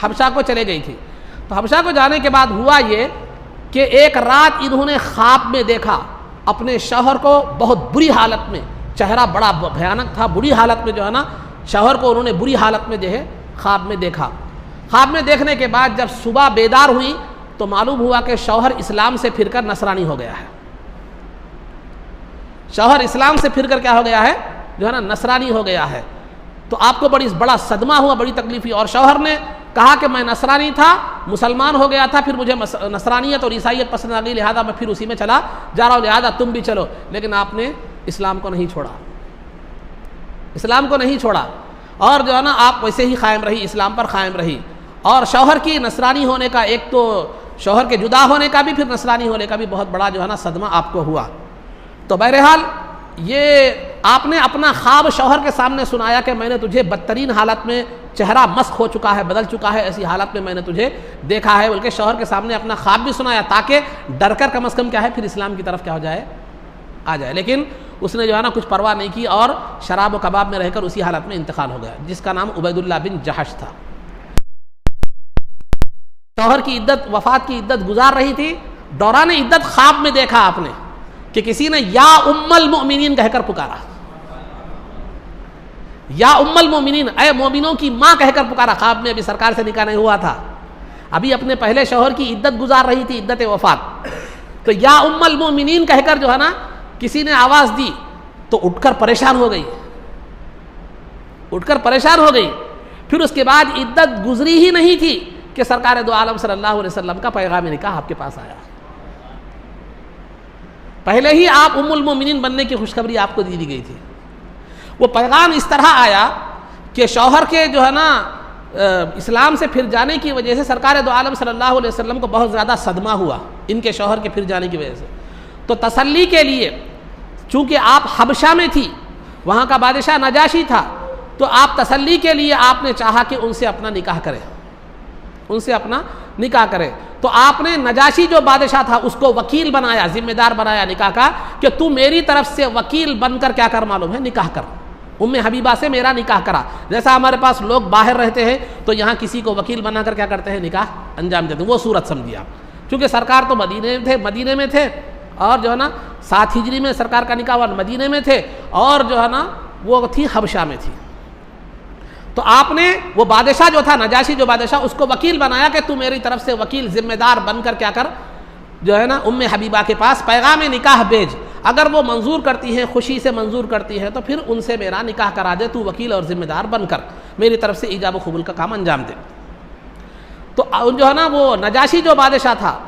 حبشہ کو چلے گئی تھی. تو حبشہ کو جانے کے بعد ہوا یہ کہ ایک رات انہوں نے خواب میں دیکھا اپنے شوہر کو بہت بری حالت میں، چہرہ بڑا بھیانک تھا، بری حالت میں جو ہے نا شوہر کو انہوں نے بری حالت میں جو ہے خواب میں دیکھا. خواب میں دیکھنے کے بعد جب صبح بیدار ہوئی تو معلوم ہوا کہ شوہر اسلام سے پھر کر نصرانی ہو گیا ہے. شوہر اسلام سے پھر کر کیا ہو گیا ہے، جو ہے نا نصرانی ہو گیا ہے. تو آپ کو بڑا صدمہ ہوا، بڑی تکلیف ہوئی. اور شوہر نے کہا کہ میں نصرانی تھا، مسلمان ہو گیا تھا، پھر مجھے نصرانیت اور عیسائیت پسند آ گئی، لہذا میں پھر اسی میں چلا جا رہا ہوں، لہذا تم بھی چلو. لیکن آپ نے اسلام کو نہیں چھوڑا، اسلام کو نہیں چھوڑا، اور جو ہے نا آپ ویسے ہی قائم رہی، اسلام پر قائم رہی. اور شوہر کی نصرانی ہونے کا، ایک تو شوہر کے جدا ہونے کا بھی، پھر نصرانی ہونے کا بھی بہت بڑا جو ہے نا صدمہ آپ کو ہوا. تو بہرحال یہ آپ نے اپنا خواب شوہر کے سامنے سنایا کہ میں نے تجھے بدترین حالت میں، چہرہ مسخ ہو چکا ہے، بدل چکا ہے، ایسی حالت میں نے تجھے دیکھا ہے، بلکہ شوہر کے سامنے اپنا خواب بھی سنایا تاکہ ڈر کر کم از کم کیا ہے پھر اسلام کی طرف کیا ہو جائے، آ جائے. لیکن اس نے جو ہے نا کچھ پرواہ نہیں کی اور شراب و کباب میں رہ کر اسی حالت میں انتقال ہو گیا، جس کا نام عبید اللہ بن جحش تھا. شوہر کی عدت، وفات کی عدت گزار رہی تھی. دوران عدت خواب میں دیکھا آپ نے کہ کسی نے یا ام المؤمنین کہہ کر پکارا، یا ام المؤمنین، اے مومنوں کی ماں کہہ کر پکارا. خواب میں ابھی سرکار سے نکاح نہیں ہوا تھا، ابھی اپنے پہلے شوہر کی عدت گزار رہی تھی، عدت وفات. تو یا ام المؤمنین کہہ کر جو ہے نا کسی نے آواز دی تو اٹھ کر پریشان ہو گئی، اٹھ کر پریشان ہو گئی. پھر اس کے بعد عدت گزری ہی نہیں تھی کہ سرکار دو عالم صلی اللہ علیہ وسلم کا پیغام نکاح آپ کے پاس آیا. پہلے ہی آپ ام المؤمنین بننے کی خوشخبری آپ کو دی گئی تھی. وہ پیغام اس طرح آیا کہ شوہر کے جو ہے نا اسلام سے پھر جانے کی وجہ سے سرکار دو عالم صلی اللہ علیہ وسلم کو بہت زیادہ صدمہ ہوا ان کے شوہر کے پھر جانے کی وجہ سے. تو تسلی کے لیے، چونکہ آپ حبشہ میں تھی، وہاں کا بادشاہ نجاشی تھا، تو آپ تسلی کے لیے آپ نے چاہا کہ ان سے اپنا نکاح کرے، ان سے اپنا نکاح کرے. تو آپ نے نجاشی جو بادشاہ تھا اس کو وکیل بنایا، ذمہ دار بنایا نکاح کا، کہ تو میری طرف سے وکیل بن کر کیا کر، معلوم ہے، نکاح کر. ام حبیبہ سے میرا نکاح کرا. جیسا ہمارے پاس لوگ باہر رہتے ہیں تو یہاں کسی کو وکیل بنا کر کیا کرتے ہیں، نکاح انجام دیتے ہیں. وہ صورت سمجھیے آپ، کیونکہ سرکار تو مدینے میں تھے اور جو ہے نا 7 ہجری میں سرکار کا نکاح ہوا، مدینے میں تھے، اور جو ہے نا وہ تھی حبشہ میں تھی. تو آپ نے وہ بادشاہ جو تھا، نجاشی جو بادشاہ، اس کو وکیل بنایا کہ تو میری طرف سے وکیل ذمہ دار بن کر کیا کر، جو ہے نا ام حبیبہ کے پاس پیغام نکاح بھیج. اگر وہ منظور کرتی ہیں، خوشی سے منظور کرتی ہے، تو پھر ان سے میرا نکاح کرا دے، تو وکیل اور ذمہ دار بن کر میری طرف سے ایجاب و قبول کا کام انجام دے. تو جو ہے نا وہ نجاشی جو بادشاہ تھا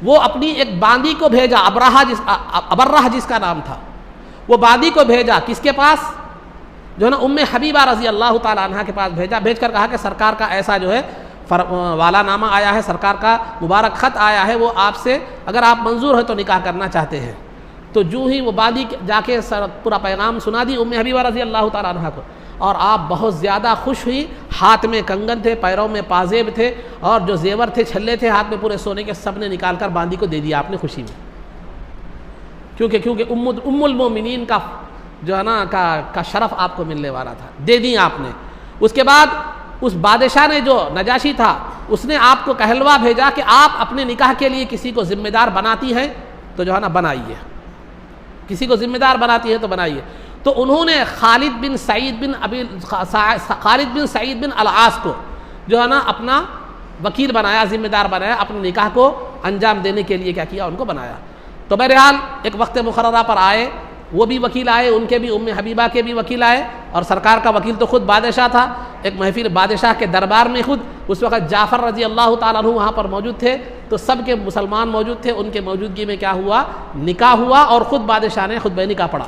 وہ اپنی ایک باندی کو بھیجا، ابرہ جس کا نام تھا، وہ باندی کو بھیجا کس کے پاس، جو ہے نا ام حبیبہ رضی اللہ تعالی عنہ کے پاس بھیجا. بھیج کر کہا کہ سرکار کا ایسا جو ہے والا نامہ آیا ہے، سرکار کا مبارک خط آیا ہے، وہ آپ سے اگر آپ منظور ہے تو نکاح کرنا چاہتے ہیں. تو جو ہی وہ باندی جا کے پورا پیغام سنا دی ام حبیبہ رضی اللہ تعالی عنہ کو، اور آپ بہت زیادہ خوش ہوئی. ہاتھ میں کنگن تھے، پیروں میں پازیب تھے، اور جو زیور تھے، چھلے تھے ہاتھ میں پورے سونے کے، سب نے نکال کر باندی کو دے دیا آپ نے خوشی میں، کیونکہ ام المؤمنین کا جو ہے نا کا شرف آپ کو ملنے والا تھا، دے دی آپ نے. اس کے بعد اس بادشاہ نے، جو نجاشی تھا، اس نے آپ کو کہلوا بھیجا کہ آپ اپنے نکاح کے لیے کسی کو ذمہ دار بناتی ہیں تو جو ہے نا بنائیے، کسی کو ذمہ دار بناتی ہے تو بنائیے. تو انہوں نے خالد بن سعید بن العاص کو جو ہے نا اپنا وکیل بنایا، ذمہ دار بنایا، اپنے نکاح کو انجام دینے کے لیے کیا کیا، ان کو بنایا. تو بہرحال ایک وقت مقررہ پر آئے، وہ بھی وکیل آئے، ان کے بھی ام حبیبہ کے بھی وکیل آئے، اور سرکار کا وکیل تو خود بادشاہ تھا. ایک محفل بادشاہ کے دربار میں خود اس وقت جعفر رضی اللہ تعالیٰ عنہ وہاں پر موجود تھے، تو سب کے مسلمان موجود تھے. ان کے موجودگی میں کیا ہوا، نکاح ہوا، اور خود بادشاہ نے خطبہ نکاح پڑھا،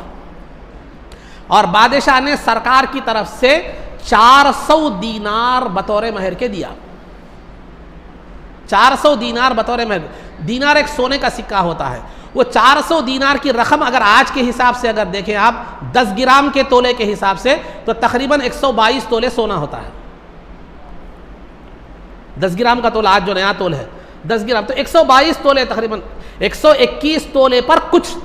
اور بادشاہ نے سرکار کی طرف سے 400 دینار بطور مہر کے دیا. 400 دینار بطور مہر. دینار ایک سونے کا سکہ ہوتا ہے. وہ 400 دینار کی رقم اگر آج کے حساب سے اگر دیکھیں آپ 10 گرام کے تولے کے حساب سے تو تقریباً 122 تولے سونا ہوتا ہے. 10 گرام کا تولا آج جو نیا تول ہے 10 گرام تو 122 تولے تقریباً 121 تولے پر کچھ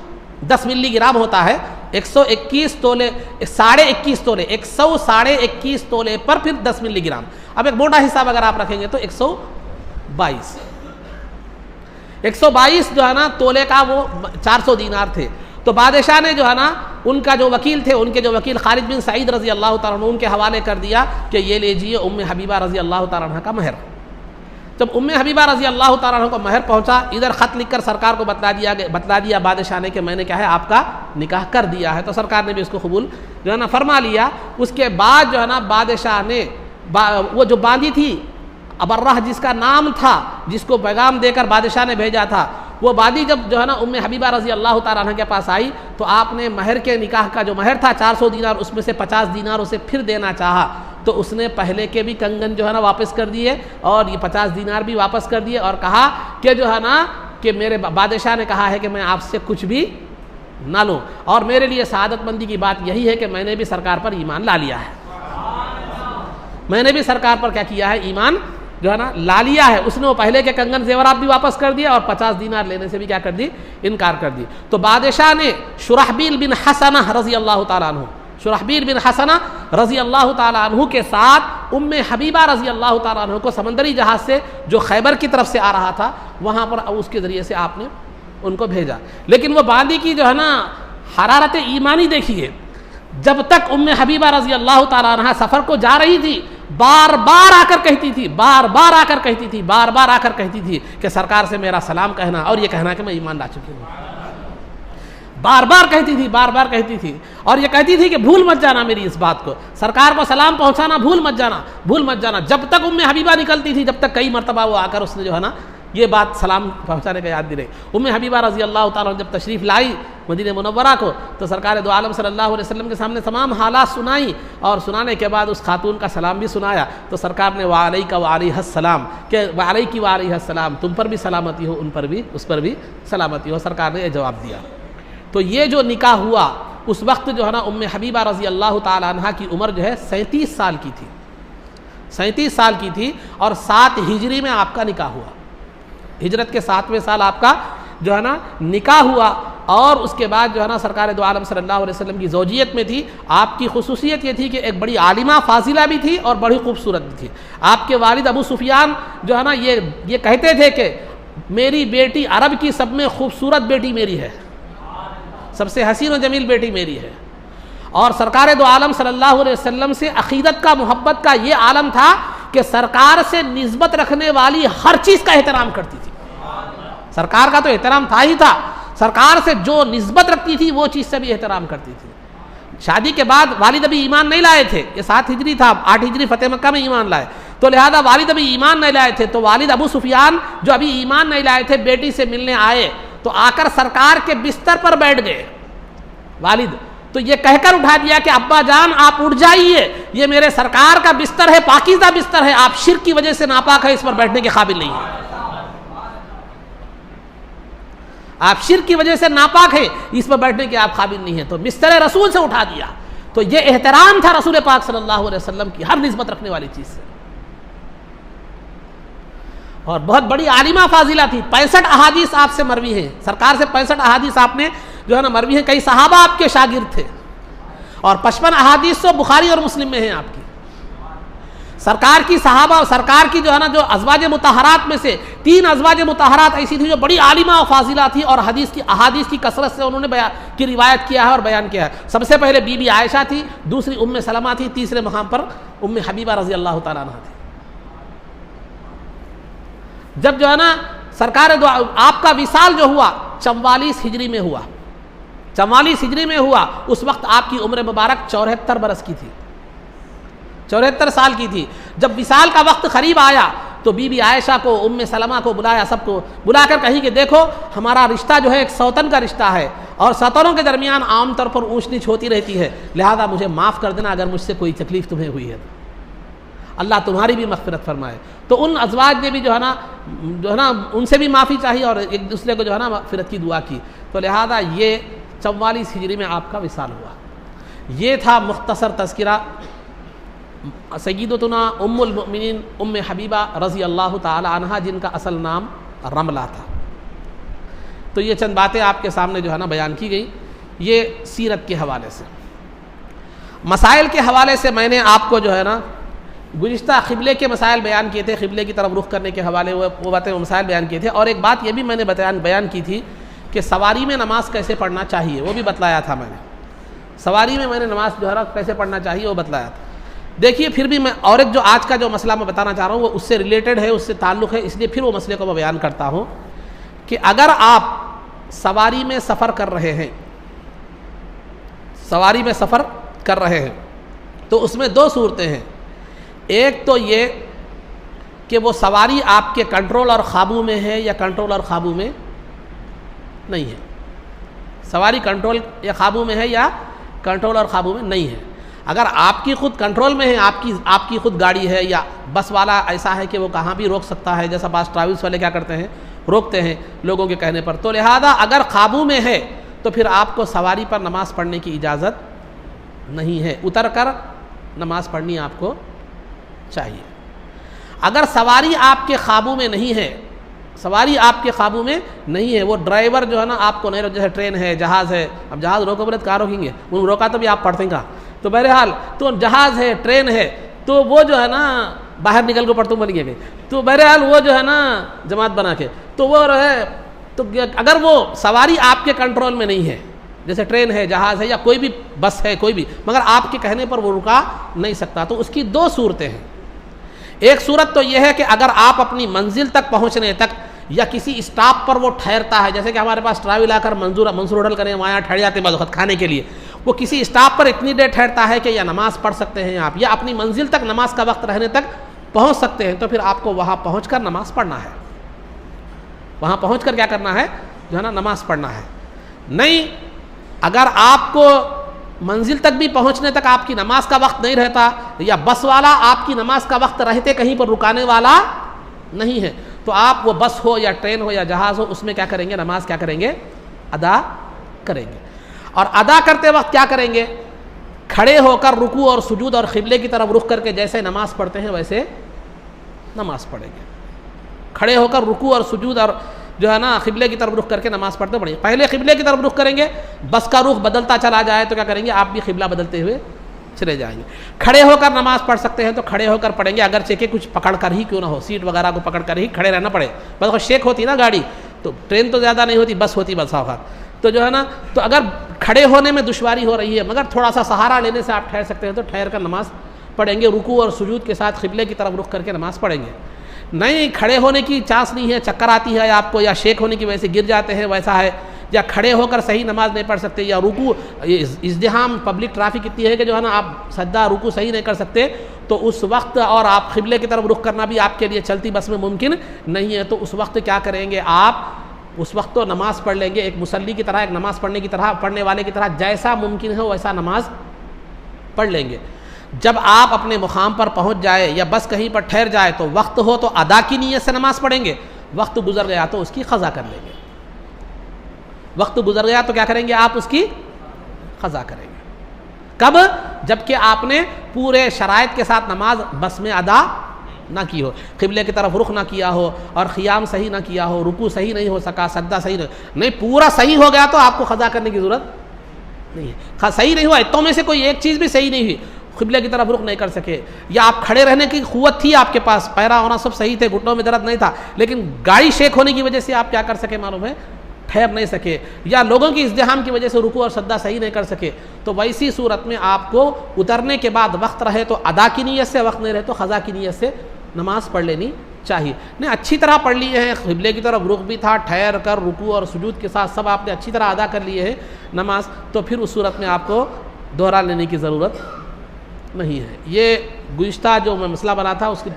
10 ملی گرام ہوتا ہے. 121 تولے 21.5 تولے 121 تولے پر پھر 10 ملی گرام. اب ایک موٹا حساب اگر آپ رکھیں گے تو 122 جو ہے نا تولے کا وہ 400 دینار تھے. تو بادشاہ نے جو ہے نا ان کا جو وکیل تھے ان کے جو وکیل خالد بن سعید رضی اللہ تعالیٰ عنہ ان کے حوالے کر دیا کہ یہ لیجیے ام حبیبہ رضی اللہ تعالیٰ عنہ کا مہر. جب ام حبیبہ رضی اللہ تعالیٰ عنہ کو مہر پہنچا ادھر خط لکھ کر سرکار کو بتلا دیا بادشاہ نے کہ میں نے کیا ہے آپ کا نکاح کر دیا ہے. تو سرکار نے بھی اس کو قبول جو ہے نا فرما لیا. اس کے بعد جو ہے نا بادشاہ نے وہ جو باندھی تھی ابرہ جس کا نام تھا جس کو پیغام دے کر بادشاہ نے بھیجا تھا وہ باندھی جب جو ہے نا ام حبیبہ رضی اللہ تعالیٰ عنہ کے پاس آئی تو آپ نے مہر کے نکاح کا جو مہر تھا 400 دینار اس میں سے 50 دینار اسے پھر دینا چاہا تو اس نے پہلے کے بھی کنگن جو ہے نا واپس کر دیے اور یہ 50 دینار بھی واپس کر دیے اور کہا کہ جو ہے نا کہ میرے بادشاہ نے کہا ہے کہ میں آپ سے کچھ بھی نہ لوں اور میرے لیے سعادت مندی کی بات یہی ہے کہ میں نے بھی سرکار پر ایمان لا لیا ہے. میں نے بھی سرکار پر کیا کیا ہے ایمان جو ہے نا لا لیا ہے. اس نے وہ پہلے کے کنگن زیورات بھی واپس کر دیا اور 50 دینار لینے سے بھی کیا کر دی انکار کر دی. تو بادشاہ نے شرحبیل بن حسنہ رضی اللہ تعالیٰ عنہ شرحبیل بن حسنہ رضی اللہ تعالیٰ عنہ کے ساتھ ام حبیبہ رضی اللہ تعالیٰ عنہ کو سمندری جہاز سے جو خیبر کی طرف سے آ رہا تھا وہاں پر اس کے ذریعے سے آپ نے ان کو بھیجا. لیکن وہ باندی کی جو ہے نا حرارت ایمانی دیکھیے. جب تک ام حبیبہ رضی اللہ تعالیٰ عنہ سفر کو جا رہی تھی بار بار آ کر کہتی تھی کہ سرکار سے میرا سلام کہنا اور یہ کہنا کہ میں ایمان لا چکی ہوں. بار بار کہتی تھی اور یہ کہتی تھی کہ بھول مت جانا میری اس بات کو, سرکار کو سلام پہنچانا بھول مت جانا. جب تک ام حبیبہ نکلتی تھی جب تک کئی مرتبہ وہ آ کر اس نے جو ہے نا یہ بات سلام پہنچانے کا یاد دلائی. ام حبیبہ رضی اللہ تعالیٰ عنہ جب تشریف لائی مدینہ منورہ کو تو سرکار دو عالم صلی اللہ علیہ وسلم کے سامنے تمام حالات سنائی اور سنانے کے بعد اس خاتون کا سلام بھی سنایا. تو سرکار نے وعلیک وعلیہ السلام کہ وعلیک وعلیہ السلام تم پر بھی سلامتی ہو اس پر بھی سلامتی ہو. سرکار نے یہ جواب دیا. تو یہ جو نکاح ہوا اس وقت جو ہے نا ام حبیبہ رضی اللہ تعالیٰ عنہ کی عمر جو ہے 37 سال کی تھی. 37 سال کی تھی اور 7 ہجری میں آپ کا نکاح ہوا. ہجرت کے 7ویں سال آپ کا جو ہے نا نکاح ہوا اور اس کے بعد جو ہے نا سرکار دو عالم صلی اللہ علیہ وسلم کی زوجیت میں تھی. آپ کی خصوصیت یہ تھی کہ ایک بڑی عالمہ فاضلہ بھی تھی اور بڑی خوبصورت بھی تھی. آپ کے والد ابو سفیان جو ہے نا یہ کہتے تھے کہ میری بیٹی عرب کی سب میں خوبصورت بیٹی میری ہے, سب سے حسین و جمیل بیٹی میری ہے. اور سرکار دو عالم صلی اللہ علیہ وسلم سے عقیدت کا محبت کا یہ عالم تھا کہ سرکار سے نسبت رکھنے والی ہر چیز کا احترام کرتی تھی. سرکار کا تو احترام تھا ہی تھا, سرکار سے جو نسبت رکھتی تھی وہ چیز سے بھی احترام کرتی تھی. شادی کے بعد والد ابھی ایمان نہیں لائے تھے, یہ 7 ہجری تھا, 8 ہجری فتح مکہ میں ایمان لائے, تو لہذا والد ابھی ایمان نہیں لائے تھے. تو والد ابو سفیان جو ابھی ایمان نہیں لائے تھے بیٹی سے ملنے آئے تو آ کر سرکار کے بستر پر بیٹھ گئے والد. تو یہ کہہ کر اٹھا دیا کہ ابا جان آپ اٹھ جائیے, یہ میرے سرکار کا بستر ہے, پاکیزہ بستر ہے, آپ شرک کی وجہ سے ناپاک ہے, اس پر بیٹھنے کے قابل نہیں ہیں. آپ شرک کی وجہ سے ناپاک ہے, اس پر بیٹھنے کے آپ قابل نہیں ہیں. تو بستر رسول سے اٹھا دیا. تو یہ احترام تھا رسول پاک صلی اللہ علیہ وسلم کی ہر نسبت رکھنے والی چیز سے. اور بہت بڑی عالمہ فاضلہ تھی. 65 احادیث آپ سے مروی ہیں, سرکار سے 65 احادیث آپ نے جو ہے نا مروی ہیں. کئی صحابہ آپ کے شاگرد تھے اور 55 احادیث تو بخاری اور مسلم میں ہیں آپ کی. سرکار کی صحابہ اور سرکار کی جو ہے نا جو ازواج مطہرات میں سے 3 ازواج مطہرات ایسی تھی جو بڑی عالمہ و فاضلہ تھی اور احادیث کی کثرت سے انہوں نے کی روایت کیا ہے اور بیان کیا ہے. سب سے پہلے بی بی عائشہ تھی, دوسری ام سلمہ تھی, تیسرے مقام پر ام حبیبہ رضی اللہ تعالیٰ عنہ تھی. جب جو ہے نا سرکار آپ کا وصال جو ہوا 44 ہجری میں ہوا, 44 ہجری میں ہوا, اس وقت آپ کی عمر مبارک 74 برس کی تھی, 74 سال کی تھی. جب وصال کا وقت قریب آیا تو بی بی عائشہ کو, ام سلمہ کو بلایا, سب کو بلا کر کہی کہ دیکھو ہمارا رشتہ جو ہے ایک سوتن کا رشتہ ہے اور سوتنوں کے درمیان عام طور پر اونچ نیچ ہوتی رہتی ہے, لہذا مجھے معاف کر دینا اگر مجھ سے کوئی تکلیف تمہیں ہوئی ہے. اللہ تمہاری بھی مغفرت فرمائے۔ تو ان ازواج نے بھی جو ہے نا ان سے بھی معافی چاہی اور ایک دوسرے کو جو ہے نا مغفرت کی دعا کی۔ تو لہذا یہ 44 ہجری میں آپ کا وصال ہوا۔ یہ تھا مختصر تذکرہ سیدتنا ام المؤمنین ام حبیبہ رضی اللہ تعالی عنہا، جن کا اصل نام رملہ تھا۔ تو یہ چند باتیں آپ کے سامنے جو ہے نا بیان کی گئی، یہ سیرت کے حوالے سے۔ مسائل کے حوالے سے میں نے آپ کو جو ہے نا گزشتہ قبلے کے مسائل بیان کیے تھے، قبلے کی طرف رخ کرنے کے حوالے وہ باتیں مسائل بیان کیے تھے، اور ایک بات یہ بھی میں نے بیان کی تھی کہ سواری میں نماز کیسے پڑھنا چاہیے، وہ بھی بتلایا تھا میں نے۔ سواری میں نے نماز جو ہے نا کیسے پڑھنا چاہیے وہ بتلایا تھا۔ دیکھیے پھر بھی میں اور ایک جو آج کا جو مسئلہ میں بتانا چاہ رہا ہوں وہ اس سے ریلیٹڈ ہے، اس سے تعلق ہے، اس لیے پھر وہ مسئلے کو میں بیان کرتا ہوں کہ اگر آپ سواری میں سفر کر رہے ہیں، سواری میں سفر کر رہے ہیں تو اس میں دو صورتیں ہیں۔ ایک تو یہ کہ وہ سواری آپ کے کنٹرول اور قابو میں ہے یا کنٹرول اور قابو میں نہیں ہے، سواری کنٹرول یا قابو میں ہے یا کنٹرول اور قابو میں نہیں ہے۔ اگر آپ کی خود کنٹرول میں ہے، آپ کی خود گاڑی ہے یا بس والا ایسا ہے کہ وہ کہاں بھی روک سکتا ہے، جیسا بس ٹریولس والے کیا کرتے ہیں روکتے ہیں لوگوں کے کہنے پر، تو لہذا اگر قابو میں ہے تو پھر آپ کو سواری پر نماز پڑھنے کی اجازت نہیں ہے، اتر کر نماز پڑھنی آپ کو چاہیے۔ اگر سواری آپ کے قابو میں نہیں ہے، سواری آپ کے قابو میں نہیں ہے، وہ ڈرائیور جو ہے نا آپ کو نہیں، جیسے ٹرین ہے، جہاز ہے، اب جہاز روکو بولے کہاں روکیں گے، ان روکا تو بھی آپ پڑھتے ہیں کہاں، تو بہرحال تو جہاز ہے، ٹرین ہے، تو وہ جو ہے نا باہر نکل کو پڑھتوں بن گئے، تو بہرحال وہ جو ہے نا جماعت بنا کے تو وہ رہے، تو اگر وہ سواری آپ کے کنٹرول میں نہیں ہے، جیسے ٹرین ہے، جہاز ہے یا کوئی بھی بس ہے کوئی بھی، مگر آپ کے کہنے پر وہ رکا نہیں سکتا، تو اس کی دو صورتیں ہیں۔ ایک صورت تو یہ ہے کہ اگر آپ اپنی منزل تک پہنچنے تک یا کسی اسٹاپ پر وہ ٹھہرتا ہے، جیسے کہ ہمارے پاس ٹریول آ کر منصور ہوٹل کریں وہاں ٹھہر جاتے ہیں بعض وقت کھانے کے لیے، وہ کسی اسٹاپ پر اتنی دیر ٹھہرتا ہے کہ یا نماز پڑھ سکتے ہیں آپ، یا اپنی منزل تک نماز کا وقت رہنے تک پہنچ سکتے ہیں، تو پھر آپ کو وہاں پہنچ کر نماز پڑھنا ہے، وہاں پہنچ کر کیا کرنا ہے جو ہے نا نماز پڑھنا ہے۔ نہیں، اگر آپ کو منزل تک بھی پہنچنے تک آپ کی نماز کا وقت نہیں رہتا، یا بس والا آپ کی نماز کا وقت رہتے کہیں پر رکانے والا نہیں ہے، تو آپ وہ بس ہو یا ٹرین ہو یا جہاز ہو، اس میں کیا کریں گے، نماز کیا کریں گے، ادا کریں گے۔ اور ادا کرتے وقت کیا کریں گے، کھڑے ہو کر رکوع اور سجود اور قبلے کی طرف رخ کر کے جیسے نماز پڑھتے ہیں ویسے نماز پڑھیں گے، کھڑے ہو کر رکوع اور سجود اور جو ہے نا قبلے کی طرف رخ کر کے نماز پڑھتے پڑھیں گے۔ پہلے قبلے کی طرف رخ کریں گے، بس کا رخ بدلتا چلا جائے تو کیا کریں گے، آپ بھی قبلہ بدلتے ہوئے چلے جائیں گے۔ کھڑے ہو کر نماز پڑھ سکتے ہیں تو کھڑے ہو کر پڑھیں گے، اگرچہ کہ کچھ پکڑ کر ہی کیوں نہ ہو، سیٹ وغیرہ کو پکڑ کر ہی کھڑے رہنا پڑے، بس شیک ہوتی نا گاڑی، تو ٹرین تو زیادہ نہیں ہوتی، بس ہوتی بس اوقات، تو جو ہے نا تو اگر کھڑے ہونے میں دشواری ہو رہی ہے مگر تھوڑا سا سہارا لینے سے آپ ٹھہر سکتے ہیں تو ٹھہر کر نماز پڑھیں گے، رکوع اور سجود کے ساتھ قبلے کی طرف رخ کر کے نماز پڑھیں گے۔ نہیں، کھڑے ہونے کی چانس نہیں ہے، چکر آتی ہے آپ کو، یا شیک ہونے کی وجہ سے گر جاتے ہیں ویسا ہے، یا کھڑے ہو کر صحیح نماز نہیں پڑھ سکتے، یا رکوع ازدحام پبلک ٹریفک اتنی ہے کہ جو ہے نا آپ سجدہ رکوع صحیح نہیں کر سکتے، تو اس وقت اور آپ قبلے کی طرف رخ کرنا بھی آپ کے لیے چلتی بس میں ممکن نہیں ہے، تو اس وقت کیا کریں گے آپ، اس وقت تو نماز پڑھ لیں گے ایک مصلی کی طرح، ایک نماز پڑھنے والے کی طرح، جیسا ممکن ہو ویسا نماز پڑھ لیں گے۔ جب آپ اپنے مقام پر پہنچ جائے یا بس کہیں پر ٹھہر جائے تو وقت ہو تو ادا کی نیت سے نماز پڑھیں گے، وقت گزر گیا تو اس کی قضا کر لیں گے، وقت گزر گیا تو کیا کریں گے، آپ اس کی قضا کریں گے۔ کب؟ جبکہ آپ نے پورے شرائط کے ساتھ نماز بس میں ادا نہ کی ہو، قبلے کی طرف رخ نہ کیا ہو، اور قیام صحیح نہ کیا ہو، رکوع صحیح نہیں ہو سکا، سجدہ صحیح نہیں، پورا صحیح ہو گیا تو آپ کو قضا کرنے کی ضرورت نہیں ہے۔ صحیح نہیں ہوا، اتوں میں سے کوئی ایک چیز بھی صحیح نہیں ہوئی، قبلے کی طرف رخ نہیں کر سکے، یا آپ کھڑے رہنے کی قوت تھی آپ کے پاس، پیرا ہونا سب صحیح تھے، گھٹنوں میں درد نہیں تھا، لیکن گاڑی شیک ہونے کی وجہ سے آپ کیا کر سکے معلوم ہے، ٹھہر نہیں سکے، یا لوگوں کی ازدحام کی وجہ سے رکوع اور سجدہ صحیح نہیں کر سکے، تو ویسی صورت میں آپ کو اترنے کے بعد وقت رہے تو ادا کی نیت سے، وقت نہیں رہے تو قضا کی نیت سے نماز پڑھ لینی چاہیے۔ نہیں، اچھی طرح پڑھ لیے ہیں، قبلے کی طرف رخ بھی تھا، ٹھہر کر رکوع اور سجود کے ساتھ سب آپ نے اچھی طرح ادا کر لیے ہیں نماز، تو پھر اس صورت میں آپ کو دوہرا لینے کی ضرورت نہیں ہے۔ یہ گزشتہ جو میں مسئلہ بنا تھا اس کی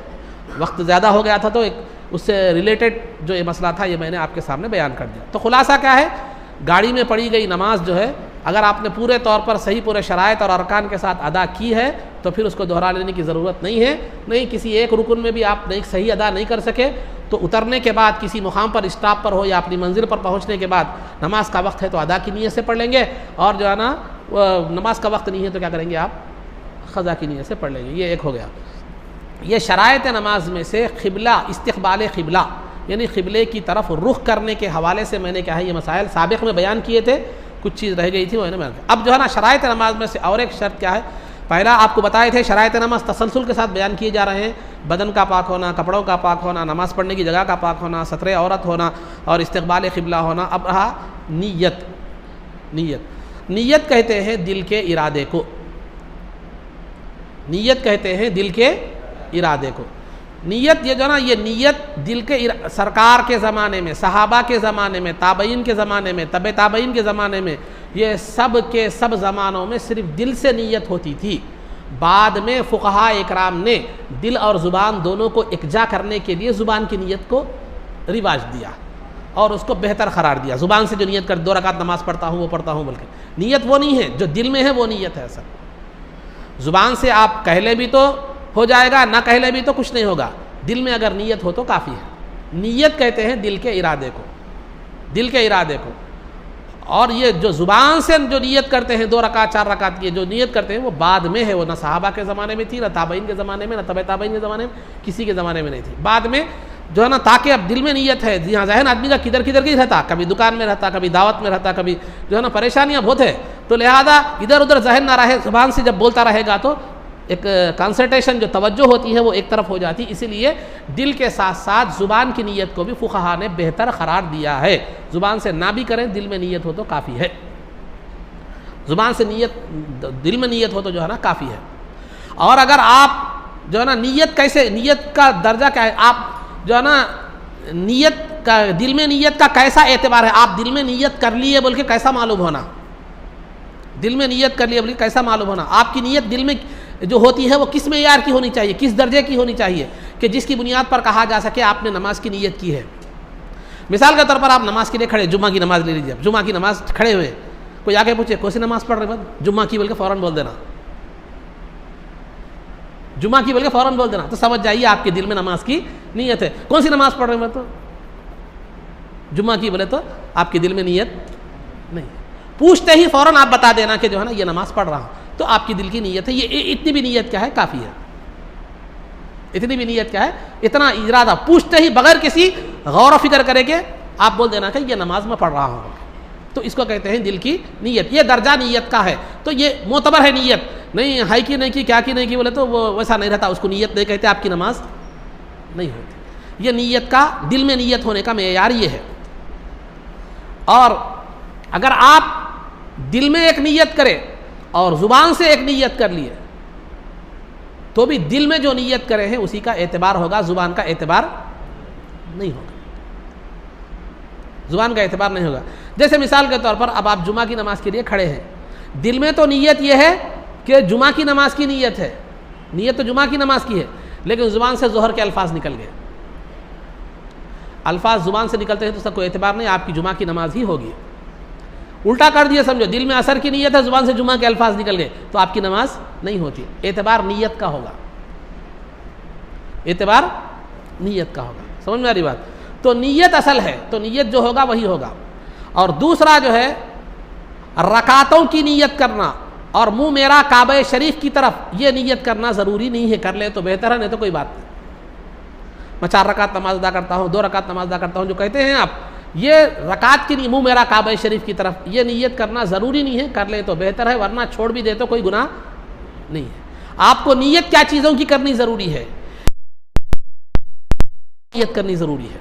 وقت زیادہ ہو گیا تھا، تو ایک اس سے ریلیٹڈ جو یہ مسئلہ تھا یہ میں نے آپ کے سامنے بیان کر دیا۔ تو خلاصہ کیا ہے، گاڑی میں پڑھی گئی نماز جو ہے اگر آپ نے پورے طور پر صحیح پورے شرائط اور ارکان کے ساتھ ادا کی ہے تو پھر اس کو دہرا لینے کی ضرورت نہیں ہے. نہیں کسی ایک رکن میں بھی آپ نہیں صحیح ادا نہیں کر سکے تو اترنے کے بعد کسی مقام پر اسٹاپ پر ہو یا اپنی منزل پر پہنچنے کے بعد نماز کا وقت ہے تو ادا کی نیت سے پڑھ لیں گے, اور جو ہے نا نماز کا وقت نہیں ہے تو کیا کریں گے آپ قضا کی نیت سے پڑھ لیں گے. یہ ایک ہو گیا. یہ شرائط نماز میں سے قبلہ استقبال قبلہ یعنی قبلے کی طرف رخ کرنے کے حوالے سے میں نے کیا ہے یہ مسائل سابق میں بیان کیے تھے, کچھ چیز رہ گئی تھی وہ میں نے بیان. اب جو ہے نا شرائط نماز میں سے اور ایک شرط کیا ہے, پہلا آپ کو بتائے تھے شرائط نماز تسلسل کے ساتھ بیان کیے جا رہے ہیں, بدن کا پاک ہونا, کپڑوں کا پاک ہونا, نماز پڑھنے کی جگہ کا پاک ہونا, ستر عورت ہونا اور استقبال قبلہ ہونا. اب رہا نیت. نیت کہتے ہیں دل کے ارادے کو, نیت کہتے ہیں دل کے ارادے کو. نیت یہ جو نا یہ نیت دل کے سرکار کے زمانے میں, صحابہ کے زمانے میں, تابعین کے زمانے میں, تبع تابعین کے زمانے میں, یہ سب کے سب زمانوں میں صرف دل سے نیت ہوتی تھی. بعد میں فقہاء اکرام نے دل اور زبان دونوں کو یکجا کرنے کے لیے زبان کی نیت کو رواج دیا اور اس کو بہتر قرار دیا. زبان سے جو نیت کر 2 رکعت نماز پڑھتا ہوں وہ پڑھتا ہوں, بلکہ نیت وہ نہیں ہے جو دل میں ہے, وہ نیت ہے. اصل زبان سے آپ کہہ لے بھی تو ہو جائے گا, نہ کہہ لے بھی تو کچھ نہیں ہوگا. دل میں اگر نیت ہو تو کافی ہے. نیت کہتے ہیں دل کے ارادے کو, دل کے ارادے کو. اور یہ جو زبان سے جو نیت کرتے ہیں 2 رکعت 4 رکعت کی جو نیت کرتے ہیں وہ بعد میں ہے, وہ نہ صحابہ کے زمانے میں تھی, نہ تابعین کے زمانے میں, نہ تبع تابعین کے زمانے میں, کسی کے زمانے میں نہیں تھی. بعد میں جو ہے نا تاکہ اب دل میں نیت ہے, یہاں ذہن آدمی کا کدھر کدھر کی رہتا, کبھی دکان میں رہتا, کبھی دعوت میں رہتا, کبھی جو ہے نا پریشانیاں بہت ہے, تو لہذا ادھر ادھر ذہن نہ رہے. زبان سے جب بولتا رہے گا تو ایک کنسنٹریشن جو توجہ ہوتی ہے وہ ایک طرف ہو جاتی. اسی لیے دل کے ساتھ ساتھ زبان کی نیت کو بھی فقہا نے بہتر قرار دیا ہے. زبان سے نہ بھی کریں, دل میں نیت ہو تو کافی ہے. زبان سے نیت, دل میں نیت ہو تو جو ہے نا کافی ہے. اور اگر آپ جو ہے نا نیت کیسے, نیت کا درجہ کیا ہے, آپ جو ہے نا نیت کا دل میں نیت کا کیسا اعتبار ہے. آپ دل میں نیت کر لیے بول کے کیسا معلوم ہونا, دل میں نیت کر لیے بول کے کیسا معلوم ہونا. آپ کی نیت دل میں جو ہوتی ہے وہ کس معیار کی ہونی چاہیے, کس درجے کی ہونی چاہیے کہ جس کی بنیاد پر کہا جا سکے آپ نے نماز کی نیت کی ہے. مثال کے طور پر آپ نماز کے لیے کھڑے, جمعہ کی نماز لے لیجیے. جمعہ کی نماز کھڑے ہوئے, کوئی آ کے پوچھے کون سی نماز پڑھ رہے ہیں, جمعہ کی بول کے فوراً بول دینا, جمعہ کی بول کے فوراً بول دینا, تو سمجھ جائیے آپ کے دل میں نماز کی نیت ہے. کون سی نماز پڑھ رہے ہیں, تو جمعہ کی بولے تو آپ کے دل میں نیت نہیں. پوچھتے ہی فوراً آپ بتا دینا کہ جو ہے نا یہ نماز پڑھ رہا ہوں, تو آپ کی دل کی نیت ہے. یہ اتنی بھی نیت کیا ہے کافی ہے. اتنی بھی نیت کیا ہے, اتنا ارادہ پوچھتے ہی بغیر کسی غور و فکر کرے کہ آپ بول دینا کہ یہ نماز میں پڑھ رہا ہوں, تو اس کو کہتے ہیں دل کی نیت. یہ درجہ نیت کا ہے, تو یہ معتبر ہے. نیت نہیں ہے کی نہیں کی, کیا کی نہیں کی بولے تو وہ ویسا نہیں رہتا, اس کو نیت نہیں کہتے, آپ کی نماز نہیں ہوتی. یہ نیت کا, دل میں نیت ہونے کا معیار یہ ہے. اور اگر آپ دل میں ایک نیت کرے اور زبان سے ایک نیت کر لیے تو بھی دل میں جو نیت کرے ہیں اسی کا اعتبار ہوگا, زبان کا اعتبار نہیں ہوگا, زبان کا اعتبار نہیں ہوگا. جیسے مثال کے طور پر اب آپ جمعہ کی نماز کے لیے کھڑے ہیں, دل میں تو نیت یہ ہے کہ جمعہ کی نماز کی نیت ہے, نیت تو جمعہ کی نماز کی ہے, لیکن زبان سے ظہر کے الفاظ نکل گئے. الفاظ زبان سے نکلتے ہیں تو اس کا کوئی اعتبار نہیں, آپ کی جمعہ کی نماز ہی ہوگی. الٹا کر دیا سمجھو, دل میں عصر کی نیت ہے, زبان سے جمعہ کے الفاظ نکل گئے تو آپ کی نماز نہیں ہوتی. اعتبار نیت کا ہوگا, اعتبار نیت کا ہوگا. سمجھ میں آ رہی بات؟ تو نیت اصل ہے, تو نیت جو ہوگا وہی ہوگا. اور دوسرا جو ہے رکعتوں کی نیت کرنا اور منہ میرا کعبہ شریف کی طرف, یہ نیت کرنا ضروری نہیں ہے. کر لے تو بہتر ہے, نہیں تو کوئی بات نہیں. میں 4 رکعت نماز ادا کرتا ہوں, 2 رکعت نماز ادا کرتا ہوں جو کہتے ہیں آپ, یہ رکعت کی منہ میرا کعبہ شریف کی طرف, یہ نیت کرنا ضروری نہیں ہے. کر لے تو بہتر ہے, ورنہ چھوڑ بھی دے تو کوئی گناہ نہیں ہے. آپ کو نیت کیا چیزوں کی کرنی ضروری ہے, نیت کرنی ضروری ہے.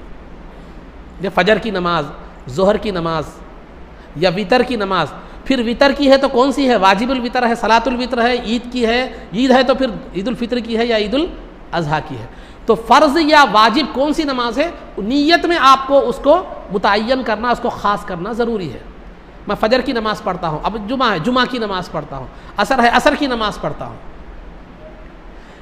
یہ فجر کی نماز, ظہر کی نماز یا وتر کی نماز. پھر وتر کی ہے تو کون سی ہے, واجب الوتر ہے, صلاۃ الوتر ہے, عید کی ہے, عید ہے تو پھر عید الفطر کی ہے یا عید الاضحیٰ کی ہے. تو فرض یا واجب کون سی نماز ہے, نیت میں آپ کو اس کو متعین کرنا, اس کو خاص کرنا ضروری ہے. میں فجر کی نماز پڑھتا ہوں, اب جمعہ ہے, جمعہ کی نماز پڑھتا ہوں. عصر ہے, عصر کی نماز پڑھتا ہوں.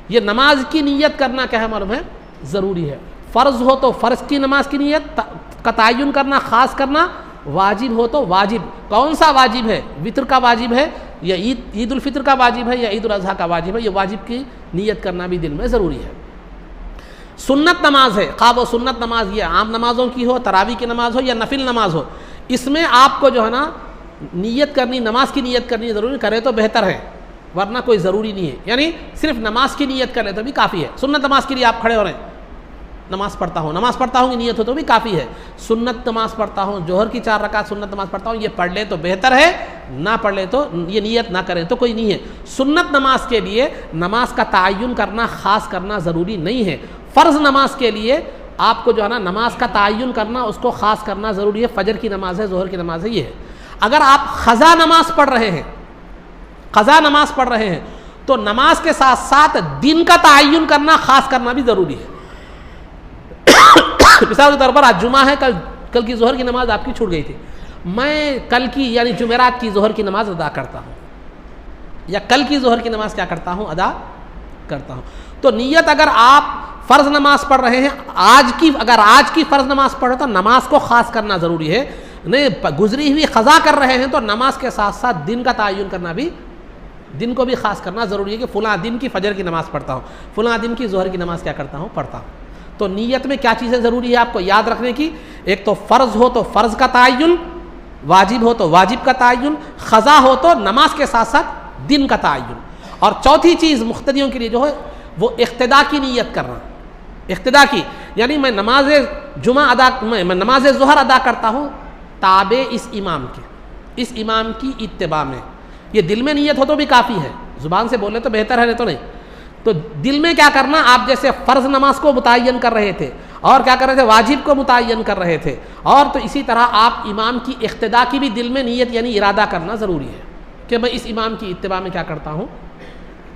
یہ نماز کی نیت کرنا کیا ہے معلوم ہے, ضروری ہے. فرض ہو تو فرض کی نماز کی نیت کا تعین کرنا, خاص کرنا. واجب ہو تو واجب، کون سا واجب ہے؟ وطر کا واجب ہے یا عید الفطر کا واجب ہے یا عید الاضحیٰ کا واجب ہے، یہ واجب کی نیت کرنا بھی دل میں ضروری ہے۔ سنت نماز ہے، خواہ وہ سنت نماز یہ عام نمازوں کی ہو، تراویح کی نماز ہو یا نفل نماز ہو، اس میں آپ کو جو ہے نا نیت کرنی، نماز کی نیت کرنی ضروری، کرے تو بہتر ہے ورنہ کوئی ضروری نہیں ہے، یعنی صرف نماز کی نیت کرے تو بھی کافی ہے۔ سنت نماز کے لیے آپ کھڑے ہو رہے ہیں، نماز پڑھتا ہوں کی نیت ہو تو بھی کافی ہے۔ سنت نماز پڑھتا ہوں، جوہر کی 4 رکعت سنت نماز پڑھتا ہوں، یہ پڑھ لے تو بہتر ہے، نہ پڑھ لے تو یہ نیت نہ کریں تو کوئی نہیں ہے۔ سنت نماز کے لیے نماز کا تعین کرنا، خاص کرنا ضروری نہیں ہے۔ فرض نماز کے لیے آپ کو جو ہے نا نماز کا تعین کرنا، اس کو خاص کرنا ضروری ہے۔ فجر کی نماز ہے، ظہر کی نماز ہے، یہ ہے۔ اگر آپ قضا نماز پڑھ رہے ہیں تو نماز کے ساتھ ساتھ دن کا تعین کرنا، خاص کرنا بھی ضروری ہے۔ مثال کے طور پر آج جمعہ ہے، کل کی ظہر کی نماز آپ کی چھوٹ گئی تھی، میں کل کی یعنی جمعرات کی ظہر کی نماز ادا کرتا ہوں، یا کل کی ظہر کی نماز کیا کرتا ہوں؟ ادا کرتا ہوں۔ تو نیت اگر آپ فرض نماز پڑھ رہے ہیں، اگر آج کی فرض نماز پڑھ رہے تو نماز کو خاص کرنا ضروری ہے، نہیں گزری ہوئی قضا کر رہے ہیں تو نماز کے ساتھ ساتھ دن کا تعین کرنا بھی، دن کو بھی خاص کرنا ضروری ہے کہ فلاں دن کی فجر کی نماز پڑھتا ہوں، فلاں دن کی ظہر کی نماز کیا کرتا ہوں؟ پڑھتا ہوں۔ تو نیت میں کیا چیزیں ضروری ہے آپ کو یاد رکھنے کی؟ ایک تو فرض ہو تو فرض کا تعین، واجب ہو تو واجب کا تعین، قضا ہو تو نماز کے ساتھ ساتھ دن کا تعین، اور چوتھی چیز مقتدیوں کے لیے جو ہے وہ اقتدا کی نیت کرنا۔ اقتدا کی یعنی میں نماز ظہر ادا کرتا ہوں تابع اس امام کی اتباع میں۔ یہ دل میں نیت ہو تو بھی کافی ہے، زبان سے بولے تو بہتر ہے، نہیں تو نہیں۔ تو دل میں کیا کرنا، آپ جیسے فرض نماز کو متعین کر رہے تھے اور کیا کر رہے تھے؟ واجب کو متعین کر رہے تھے، اور تو اسی طرح آپ امام کی اقتدا کی بھی دل میں نیت یعنی ارادہ کرنا ضروری ہے کہ میں اس امام کی اتباع میں کیا کرتا ہوں؟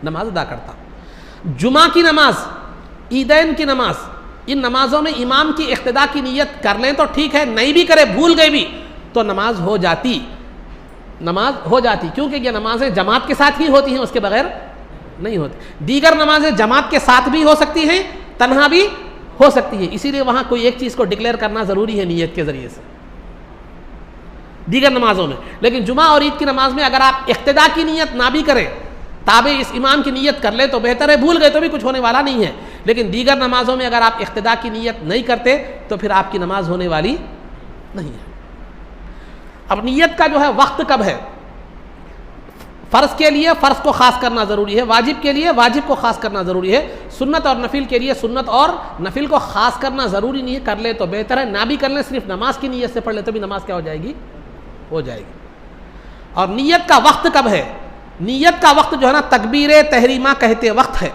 نماز ادا کرتا ہوں۔ جمعہ کی نماز، عیدین کی نماز، ان نمازوں میں امام کی اقتدا کی نیت کر لیں تو ٹھیک ہے، نہیں بھی کرے، بھول گئے بھی تو نماز ہو جاتی، کیونکہ یہ نمازیں جماعت کے ساتھ ہی ہوتی ہیں، اس کے بغیر نہیں ہوتی۔ دیگر نمازیں جماعت کے ساتھ بھی ہو سکتی ہیں، تنہا بھی ہو سکتی ہے، اسی لیے وہاں کوئی ایک چیز کو ڈکلیئر کرنا ضروری ہے نیت کے ذریعے سے دیگر نمازوں میں۔ لیکن جمعہ اور عید کی نماز میں اگر آپ اقتدا کی نیت نہ بھی کریں، تابع اس امام کی نیت کر لیں تو بہتر ہے، بھول گئے تو بھی کچھ ہونے والا نہیں ہے۔ لیکن دیگر نمازوں میں اگر آپ اقتدا کی نیت نہیں کرتے تو پھر آپ کی نماز ہونے والی نہیں ہے۔ اب نیت کا جو ہے وقت کب ہے؟ فرض کے لیے فرض کو خاص کرنا ضروری ہے، واجب کے لیے واجب کو خاص کرنا ضروری ہے، سنت اور نفل کے لیے سنت اور نفل کو خاص کرنا ضروری نہیں ہے، کر لے تو بہتر ہے، نہ بھی کر لیں، صرف نماز کی نیت سے پڑھ لے تو بھی نماز کیا ہو جائے گی؟ ہو جائے گی۔ اور نیت کا وقت کب ہے؟ نیت کا وقت جو ہے نا تکبیر تحریمہ کہتے وقت ہے،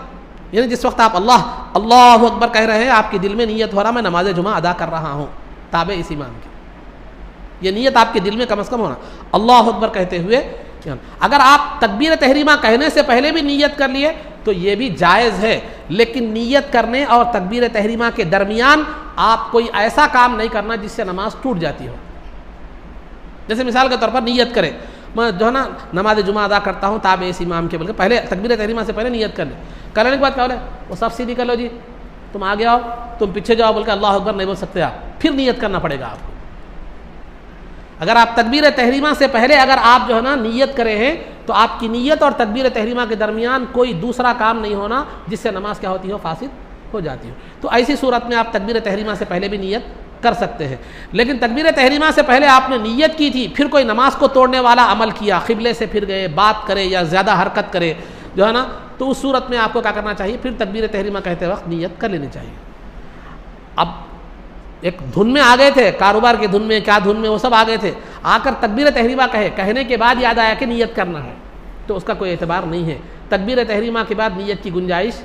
یعنی جس وقت آپ اللہ اکبر کہہ رہے ہیں، آپ کے دل میں نیت ہو رہا میں نماز جمعہ ادا کر رہا ہوں تابع اس امام کے، یہ نیت آپ کے دل میں کم از کم ہونا اللہ اکبر کہتے ہوئے۔ اگر آپ تکبیر تحریمہ کہنے سے پہلے بھی نیت کر لیے تو یہ بھی جائز ہے، لیکن نیت کرنے اور تکبیر تحریمہ کے درمیان آپ کوئی ایسا کام نہیں کرنا جس سے نماز ٹوٹ جاتی ہو۔ جیسے مثال کے طور پر نیت کرے میں جو ہے نا نماز جمعہ ادا کرتا ہوں تابع اس امام کے، بلکہ پہلے تکبیر تحریمہ سے پہلے نیت کر لیں، کرنے کے بعد کیا بولے وہ سب سیدھی کر لو جی، تم آگے آؤ، تم پیچھے جاؤ، بلکہ اللہ اکبر نہیں بول سکتے آپ، پھر نیت کرنا پڑے گا آپ کو۔ اگر آپ تکبیر تحریمہ سے پہلے اگر آپ جو ہے نا نیت کرے ہیں تو آپ کی نیت اور تکبیر تحریمہ کے درمیان کوئی دوسرا کام نہیں ہونا جس سے نماز کیا ہوتی ہو؟ فاسد ہو جاتی ہو۔ تو ایسی صورت میں آپ تکبیر تحریمہ سے پہلے بھی نیت کر سکتے ہیں، لیکن تکبیر تحریمہ سے پہلے آپ نے نیت کی تھی، پھر کوئی نماز کو توڑنے والا عمل کیا، قبلے سے پھر گئے، بات کرے یا زیادہ حرکت کرے جو ہے نا، تو اس صورت میں آپ کو کیا کرنا چاہیے؟ پھر تکبیر تحریمہ کہتے وقت نیت کر لینی چاہیے۔ اب ایک دھن میں آ گئے تھے، کاروبار کے دھن میں، کیا دھن میں، وہ سب آ گئے تھے، آ کر تکبیر تحریمہ کہنے کے بعد یاد آیا کہ نیت کرنا ہے، تو اس کا کوئی اعتبار نہیں ہے۔ تکبیر تحریمہ کے بعد نیت کی گنجائش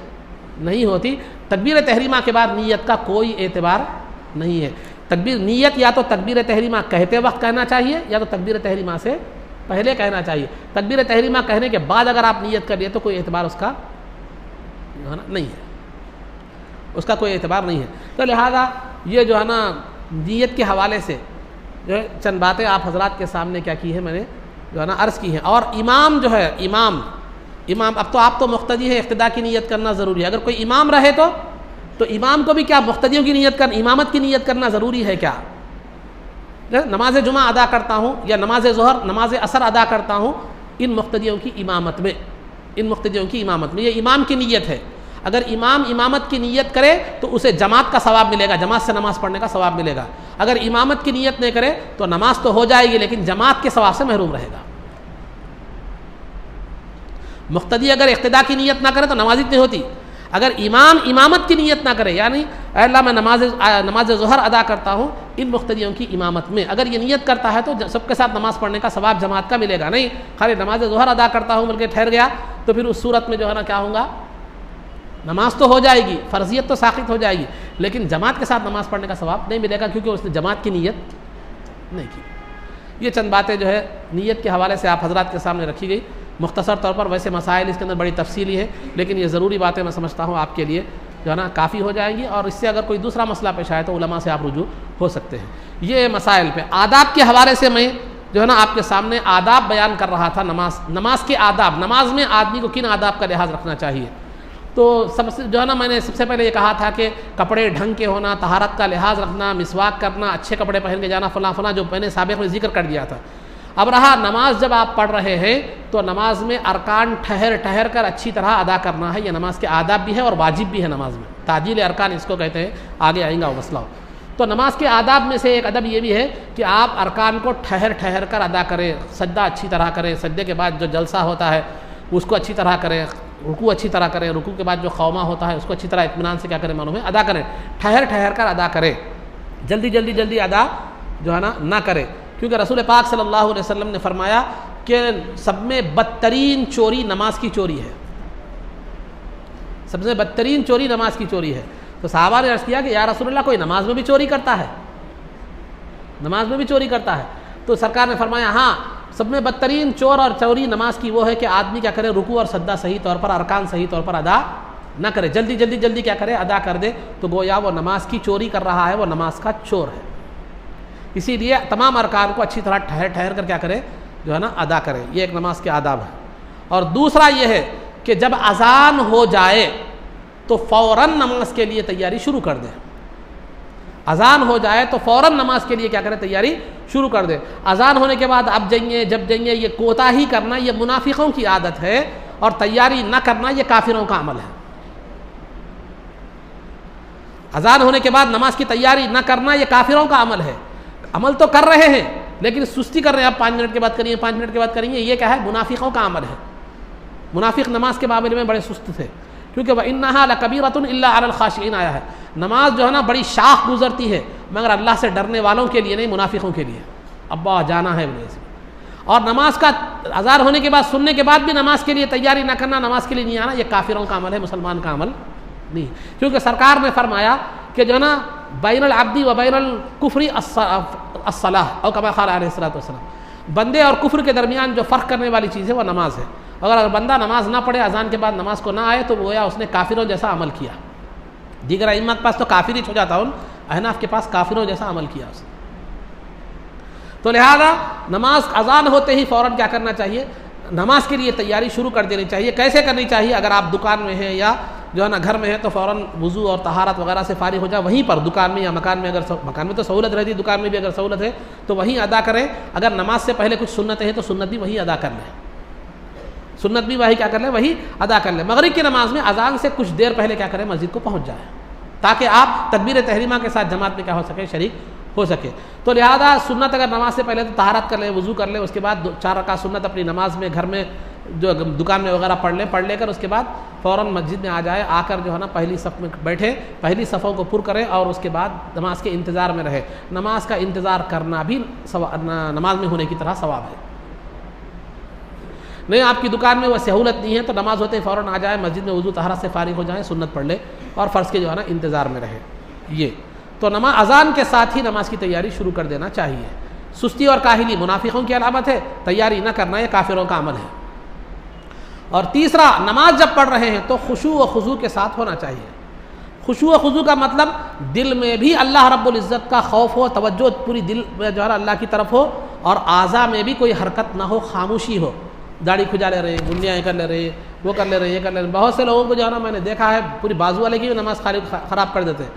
نہیں ہوتی، تکبیر تحریمہ کے بعد نیت کا کوئی اعتبار نہیں ہے۔ نیت یا تو تکبیر تحریمہ کہتے وقت کہنا چاہیے یا تو تکبیر تحریمہ سے پہلے کہنا چاہیے۔ تکبیر تحریمہ کہنے کے بعد اگر آپ نیت کر لیے تو کوئی اعتبار اس کا نہیں ہے، اس کا کوئی اعتبار نہیں ہے۔ تو لہذا یہ جو ہے نا نیت کے حوالے سے جو ہے چند باتیں آپ حضرات کے سامنے کیا کی ہے، میں نے جو ہے نا عرض کی ہیں۔ اور امام جو ہے امام اب تو آپ تو مقتدی ہیں، اقتدا کی نیت کرنا ضروری ہے، اگر کوئی امام رہے تو امام کو بھی کیا مقتدیوں کی نیت کرنا، امامت کی نیت کرنا ضروری ہے کیا؟ نماز جمعہ ادا کرتا ہوں یا نماز ظہر نماز عصر ادا کرتا ہوں ان مقتدیوں کی امامت میں، یہ امام کی نیت ہے۔ اگر امام امامت کی نیت کرے تو اسے جماعت کا ثواب ملے گا، جماعت سے نماز پڑھنے کا ثواب ملے گا۔ اگر امامت کی نیت نہیں کرے تو نماز تو ہو جائے گی لیکن جماعت کے ثواب سے محروم رہے گا۔ مقتدی اگر اقتداء کی نیت نہ کرے تو نماز نہیں ہوتی۔ اگر امام امامت کی نیت نہ کرے، یعنی اے اللہ میں نماز ظہر ادا کرتا ہوں ان مقتدیوں کی امامت میں، اگر یہ نیت کرتا ہے تو سب کے ساتھ نماز پڑھنے کا ثواب جماعت کا ملے گا۔ نہیں خالی نماز ظہر ادا کرتا ہوں بلکہ ٹھہر گیا تو پھر اس صورت میں جو ہے نا کیا ہوگا، نماز تو ہو جائے گی، فرضیت تو ساقط ہو جائے گی لیکن جماعت کے ساتھ نماز پڑھنے کا ثواب نہیں ملے گا کیونکہ اس نے جماعت کی نیت نہیں کی۔ یہ چند باتیں جو ہے نیت کے حوالے سے آپ حضرات کے سامنے رکھی گئی مختصر طور پر۔ ویسے مسائل اس کے اندر بڑی تفصیلی ہے لیکن یہ ضروری باتیں میں سمجھتا ہوں آپ کے لیے جو ہے نا کافی ہو جائیں گی، اور اس سے اگر کوئی دوسرا مسئلہ پیش آئے تو علماء سے آپ رجوع ہو سکتے ہیں۔ یہ مسائل پہ آداب کے حوالے سے میں جو ہے نا آپ کے سامنے آداب بیان کر رہا تھا، نماز کے آداب، نماز میں آدمی کو کن آداب کا لحاظ رکھنا چاہیے۔ تو سب سے جو ہے نا میں نے سب سے پہلے یہ کہا تھا کہ کپڑے ڈھنگ کے ہونا، طہارت کا لحاظ رکھنا، مسواک کرنا، اچھے کپڑے پہن کے جانا، فلاں جو میں نے سابق میں ذکر کر دیا تھا۔ اب رہا نماز جب آپ پڑھ رہے ہیں تو نماز میں ارکان ٹھہر کر اچھی طرح ادا کرنا ہے، یہ نماز کے آداب بھی ہے اور واجب بھی ہے نماز میں، تعجیل ارکان اس کو کہتے ہیں، آگے آئیں گا وہ مسئلہ۔ تو نماز کے آداب میں سے ایک ادب یہ بھی ہے کہ آپ ارکان کو ٹھہر کر ادا کریں، سجدہ اچھی طرح کریں، سجدے کے بعد جو جلسہ ہوتا ہے اس کو اچھی طرح کریں، رکوع اچھی طرح کریں، رکوع کے بعد جو قومہ ہوتا ہے اس کو اچھی طرح اطمینان سے کیا کریں، معلوم ہے ادا کریں، ٹھہر کر ادا کریں، جلدی ادا جو ہے نا نہ کریں، کیونکہ رسول پاک صلی اللہ علیہ وسلم نے فرمایا کہ سب میں بدترین چوری نماز کی چوری ہے، سب سے بدترین چوری نماز کی چوری ہے۔ تو صحابہ نے عرض کیا کہ یا رسول اللہ کوئی نماز میں بھی چوری کرتا ہے؟ نماز میں بھی چوری کرتا ہے؟ تو سرکار نے فرمایا ہاں، سب میں بدترین چور اور چوری نماز کی وہ ہے کہ آدمی کیا کرے، رکوع اور سجدہ صحیح طور پر، ارکان صحیح طور پر ادا نہ کرے، جلدی کیا کرے، ادا کر دے، تو گویا وہ نماز کی چوری کر رہا ہے، وہ نماز کا چور ہے۔ اسی لیے تمام ارکان کو اچھی طرح ٹھہر کر کیا کرے، جو ہے نا ادا کرے، یہ ایک نماز کے آداب ہے۔ اور دوسرا یہ ہے کہ جب اذان ہو جائے تو فوراً نماز کے لیے تیاری شروع کر دیں، اذان ہو جائے تو فوراً نماز کے لیے کیا کرے، تیاری شروع کر دے۔ اذان ہونے کے بعد اب جب جائیں یہ کوتاہی کرنا یہ منافقوں کی عادت ہے، اور تیاری نہ کرنا یہ کافروں کا عمل ہے۔ اذان ہونے کے بعد نماز کی تیاری نہ کرنا یہ کافروں کا عمل ہے، عمل تو کر رہے ہیں لیکن سستی کر رہے ہیں، اب 5 منٹ کے بعد کریے، 5 منٹ کے بعد کریں گے، یہ کیا ہے، منافقوں کا عمل ہے۔ منافق نماز کے معاملے میں بڑے سست تھے، کیونکہ وَإِنَّهَا لَكَبِيرَةٌ إِلَّا عَلَى الْخَاشِعِينَ آیا ہے، نماز جو ہے نا بڑی شاخ گزرتی ہے مگر اللہ سے ڈرنے والوں کے لیے نہیں، منافقوں کے لیے، ابا جانا ہے بولے۔ اور نماز کا اذان ہونے کے بعد سننے کے بعد بھی نماز کے لیے تیاری نہ کرنا، نماز کے لیے نہیں آنا، یہ کافروں کا عمل ہے، مسلمان کا عمل نہیں، کیونکہ سرکار نے فرمایا کہ جو ہے نا بین العبد و بین الکفر الصلاۃ، اور کما قال علیہ الصلوۃ والسلام، بندے اور کفر کے درمیان جو فرق کرنے والی چیز ہے وہ نماز ہے۔ اگر بندہ نماز نہ پڑھے، اذان کے بعد نماز کو نہ آئے تو گویا اس نے کافروں جیسا عمل کیا۔ دیگر ائمہ کے پاس تو کافر ہی ہو جاتا ہوں، احناف کے پاس کافروں جیسا عمل کیا اس نے۔ تو لہذا نماز اذان ہوتے ہی فوراً کیا کرنا چاہیے، نماز کے لیے تیاری شروع کر دینی چاہیے۔ کیسے کرنی چاہیے؟ اگر آپ دکان میں ہیں یا جو ہے نا گھر میں ہے تو فوراً وضو اور طہارت وغیرہ سے فارغ ہو جائے، وہیں پر دکان میں یا مکان میں، اگر مکان میں تو سہولت رہتی ہے، دکان میں بھی اگر سہولت ہے تو وہیں ادا کریں۔ اگر نماز سے پہلے کچھ سنتیں ہیں تو سنت بھی وہیں ادا کر لیں، سنت بھی وہی کیا کر لیں، وہی ادا کر لیں۔ مغرب کی نماز میں اذان سے کچھ دیر پہلے کیا کریں، مسجد کو پہنچ جائیں تاکہ آپ تکبیر تحریمہ کے ساتھ جماعت میں کیا ہو سکے، شریک ہو سکے۔ تو لہذا سنت اگر نماز سے پہلے تو طہارت کر لیں، وضو کر لیں، اس کے بعد 4 رکعت سنت اپنی نماز میں گھر میں جو دکان میں وغیرہ پڑھ لے کر اس کے بعد فوراً مسجد میں آ جائے، آ کر جو ہے نا پہلی صف میں بیٹھے، پہلی صفوں کو پر کریں اور اس کے بعد نماز کے انتظار میں رہے۔ نماز کا انتظار کرنا بھی نماز میں ہونے کی طرح ثواب ہے۔ نہیں آپ کی دکان میں وہ سہولت نہیں ہے تو نماز ہوتے ہی فوراً آ جائے، مسجد میں وضو طہارت سے فارغ ہو جائیں، سنت پڑھ لے اور فرض کے جو ہے نا انتظار میں رہے۔ یہ تو نماز اذان کے ساتھ ہی نماز کی تیاری شروع کر دینا چاہیے۔ سستی اور کاہلی منافقوں کی علامت ہے، تیاری نہ کرنا یہ کافروں کا عمل ہے۔ اور تیسرا، نماز جب پڑھ رہے ہیں تو خشوع و خضوع کے ساتھ ہونا چاہیے۔ خشوع و خضوع کا مطلب دل میں بھی اللہ رب العزت کا خوف ہو، توجہ پوری دل میں جو ہے اللہ کی طرف ہو، اور اعضاء میں بھی کوئی حرکت نہ ہو، خاموشی ہو، داڑھی کھجا لے رہے ہیں، گنڈیاں کر لے رہے ہیں، وہ کر لے رہے ہیں، یہ کر لے رہے ہیں۔ بہت سے لوگوں کو جو ہے نا میں نے دیکھا ہے پوری بازو والے کی بھی نماز خراب کر دیتے ہیں،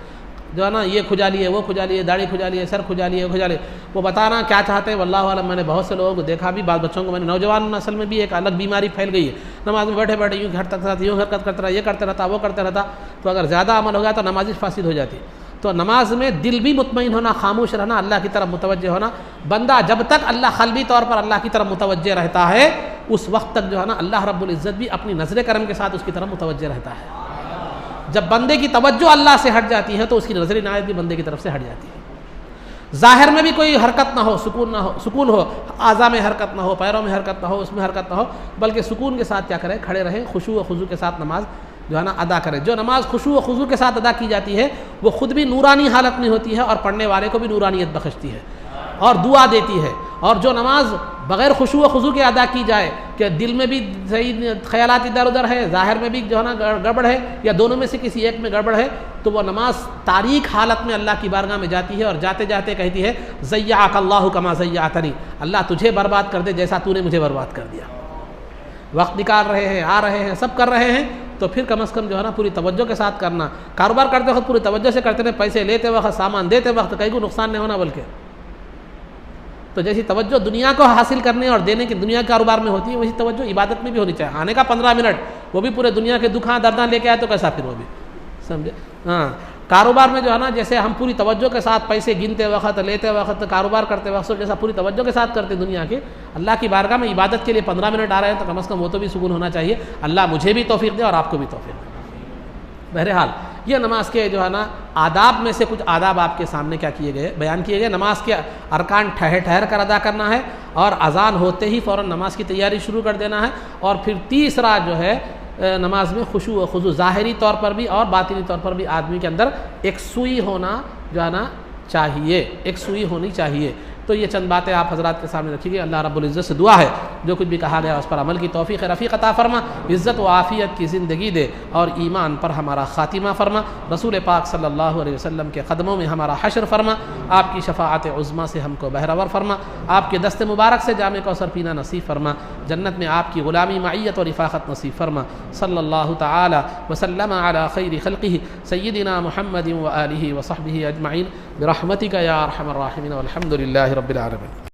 جو ہے نا یہ کھجا لیے، وہ کھجا لیے، داڑھی کھجا لیے، سر کھجا لیے، وہ کھجا لیے، وہ بتانا کیا چاہتے ہیں واللہ عالم۔ میں نے بہت سے لوگوں کو دیکھا بھی، بعض بچوں کو میں نے، نوجوان نسل میں بھی ایک الگ بیماری پھیل گئی ہے، نماز میں بیٹھے بیٹھے یوں یوں حرکت کرتا رہا، یہ کرتے رہتا، وہ کرتے رہتا، تو اگر زیادہ عمل ہو گیا تو نماز فاسد ہو جاتی ہے۔ تو نماز میں دل بھی مطمئن ہونا، خاموش رہنا، اللہ کی طرف متوجہ ہونا۔ بندہ جب تک اللہ قلبی طور پر اللہ کی طرف متوجہ رہتا ہے، اس وقت تک جو ہے نا اللہ رب العزت بھی اپنی نظر کرم کے ساتھ اس کی طرف متوجہ رہتا ہے۔ جب بندے کی توجہ اللہ سے ہٹ جاتی ہے تو اس کی نظر عنایت بھی بندے کی طرف سے ہٹ جاتی ہے۔ ظاہر میں بھی کوئی حرکت نہ ہو، سکون ہو، اعضاء میں حرکت نہ ہو، پیروں میں حرکت نہ ہو، اس میں حرکت نہ ہو، بلکہ سکون کے ساتھ کیا کرے، کھڑے رہیں، خشوع و خضوع کے ساتھ نماز جو ہے نا ادا کرے۔ جو نماز خشوع و خضوع کے ساتھ ادا کی جاتی ہے وہ خود بھی نورانی حالت میں ہوتی ہے اور پڑھنے والے کو بھی نورانیت بخشتی ہے اور دعا دیتی ہے۔ اور جو نماز بغیر خشوع و خضوع کے ادا کی جائے کہ دل میں بھی صحیح خیالات ادھر ادھر ہے، ظاہر میں بھی جو ہے نا گڑبڑ ہے، یا دونوں میں سے کسی ایک میں گڑبڑ ہے، تو وہ نماز تاریک حالت میں اللہ کی بارگاہ میں جاتی ہے اور جاتے جاتے کہتی ہے ضیعک اللہ کما ضیعتنی، اللہ تجھے برباد کر دے جیسا تو نے مجھے برباد کر دیا۔ وقت نکال رہے ہیں، آ رہے ہیں، سب کر رہے ہیں، تو پھر کم از کم جو ہے نا پوری توجہ کے ساتھ کرنا۔ کاروبار کرتے وقت پوری توجہ سے کرتے رہے، پیسے لیتے وقت، سامان دیتے وقت کہیں کو نقصان نہیں ہونا، بلکہ تو جیسی توجہ دنیا کو حاصل کرنے اور دینے کی دنیا کے کاروبار میں ہوتی ہے، ویسی توجہ عبادت میں بھی ہونی چاہیے۔ آنے کا 15 منٹ وہ بھی پورے دنیا کے دکھاں درداں لے کے آئے تو کیسا پھر وہ بھی سمجھے۔ ہاں، کاروبار میں جو ہے نا جیسے ہم پوری توجہ کے ساتھ پیسے گنتے وقت، لیتے وقت، کاروبار کرتے وقت جیسا پوری توجہ کے ساتھ کرتے دنیا کے، اللہ کی بارگاہ میں عبادت کے لیے 15 منٹ آ رہے ہیں تو کم از کم وہ تو بھی سکون ہونا چاہیے۔ اللہ مجھے بھی توفیق دے اور آپ کو بھی توفیق دے۔ بہرحال یہ نماز کے جو ہے نا آداب میں سے کچھ آداب آپ کے سامنے کیا کیے گئے، بیان کیے گئے۔ نماز کے ارکان ٹھہر کر ادا کرنا ہے، اور اذان ہوتے ہی فوراً نماز کی تیاری شروع کر دینا ہے۔ اور پھر تیسرا جو ہے نماز میں خشوع و خضوع ظاہری طور پر بھی اور باطنی طور پر بھی آدمی کے اندر ایک سوئی ہونا جو ہے نا چاہیے، ایک سوئی ہونی چاہیے۔ تو یہ چند باتیں آپ حضرات کے سامنے رکھیے گی۔ اللہ رب العزت سے دعا ہے جو کچھ بھی کہا گیا اس پر عمل کی توفیق رفیق عطا فرما، عزت و عافیت کی زندگی دے اور ایمان پر ہمارا خاتمہ فرما، رسول پاک صلی اللہ علیہ وسلم کے قدموں میں ہمارا حشر فرما، آپ کی شفاعت عظمیٰ سے ہم کو بہرور فرما، آپ کے دست مبارک سے جام کوثر پینا نصیب فرما، جنت میں آپ کی غلامی معیت اور رفاقت نصیب فرما۔ صلی اللہ تعالی وسلم علی خیر خلقہ سیدنا محمد و آلہ و صحبہ اجمعین برحمتک یا ارحم الراحمین والحمد للہ رب العالمین۔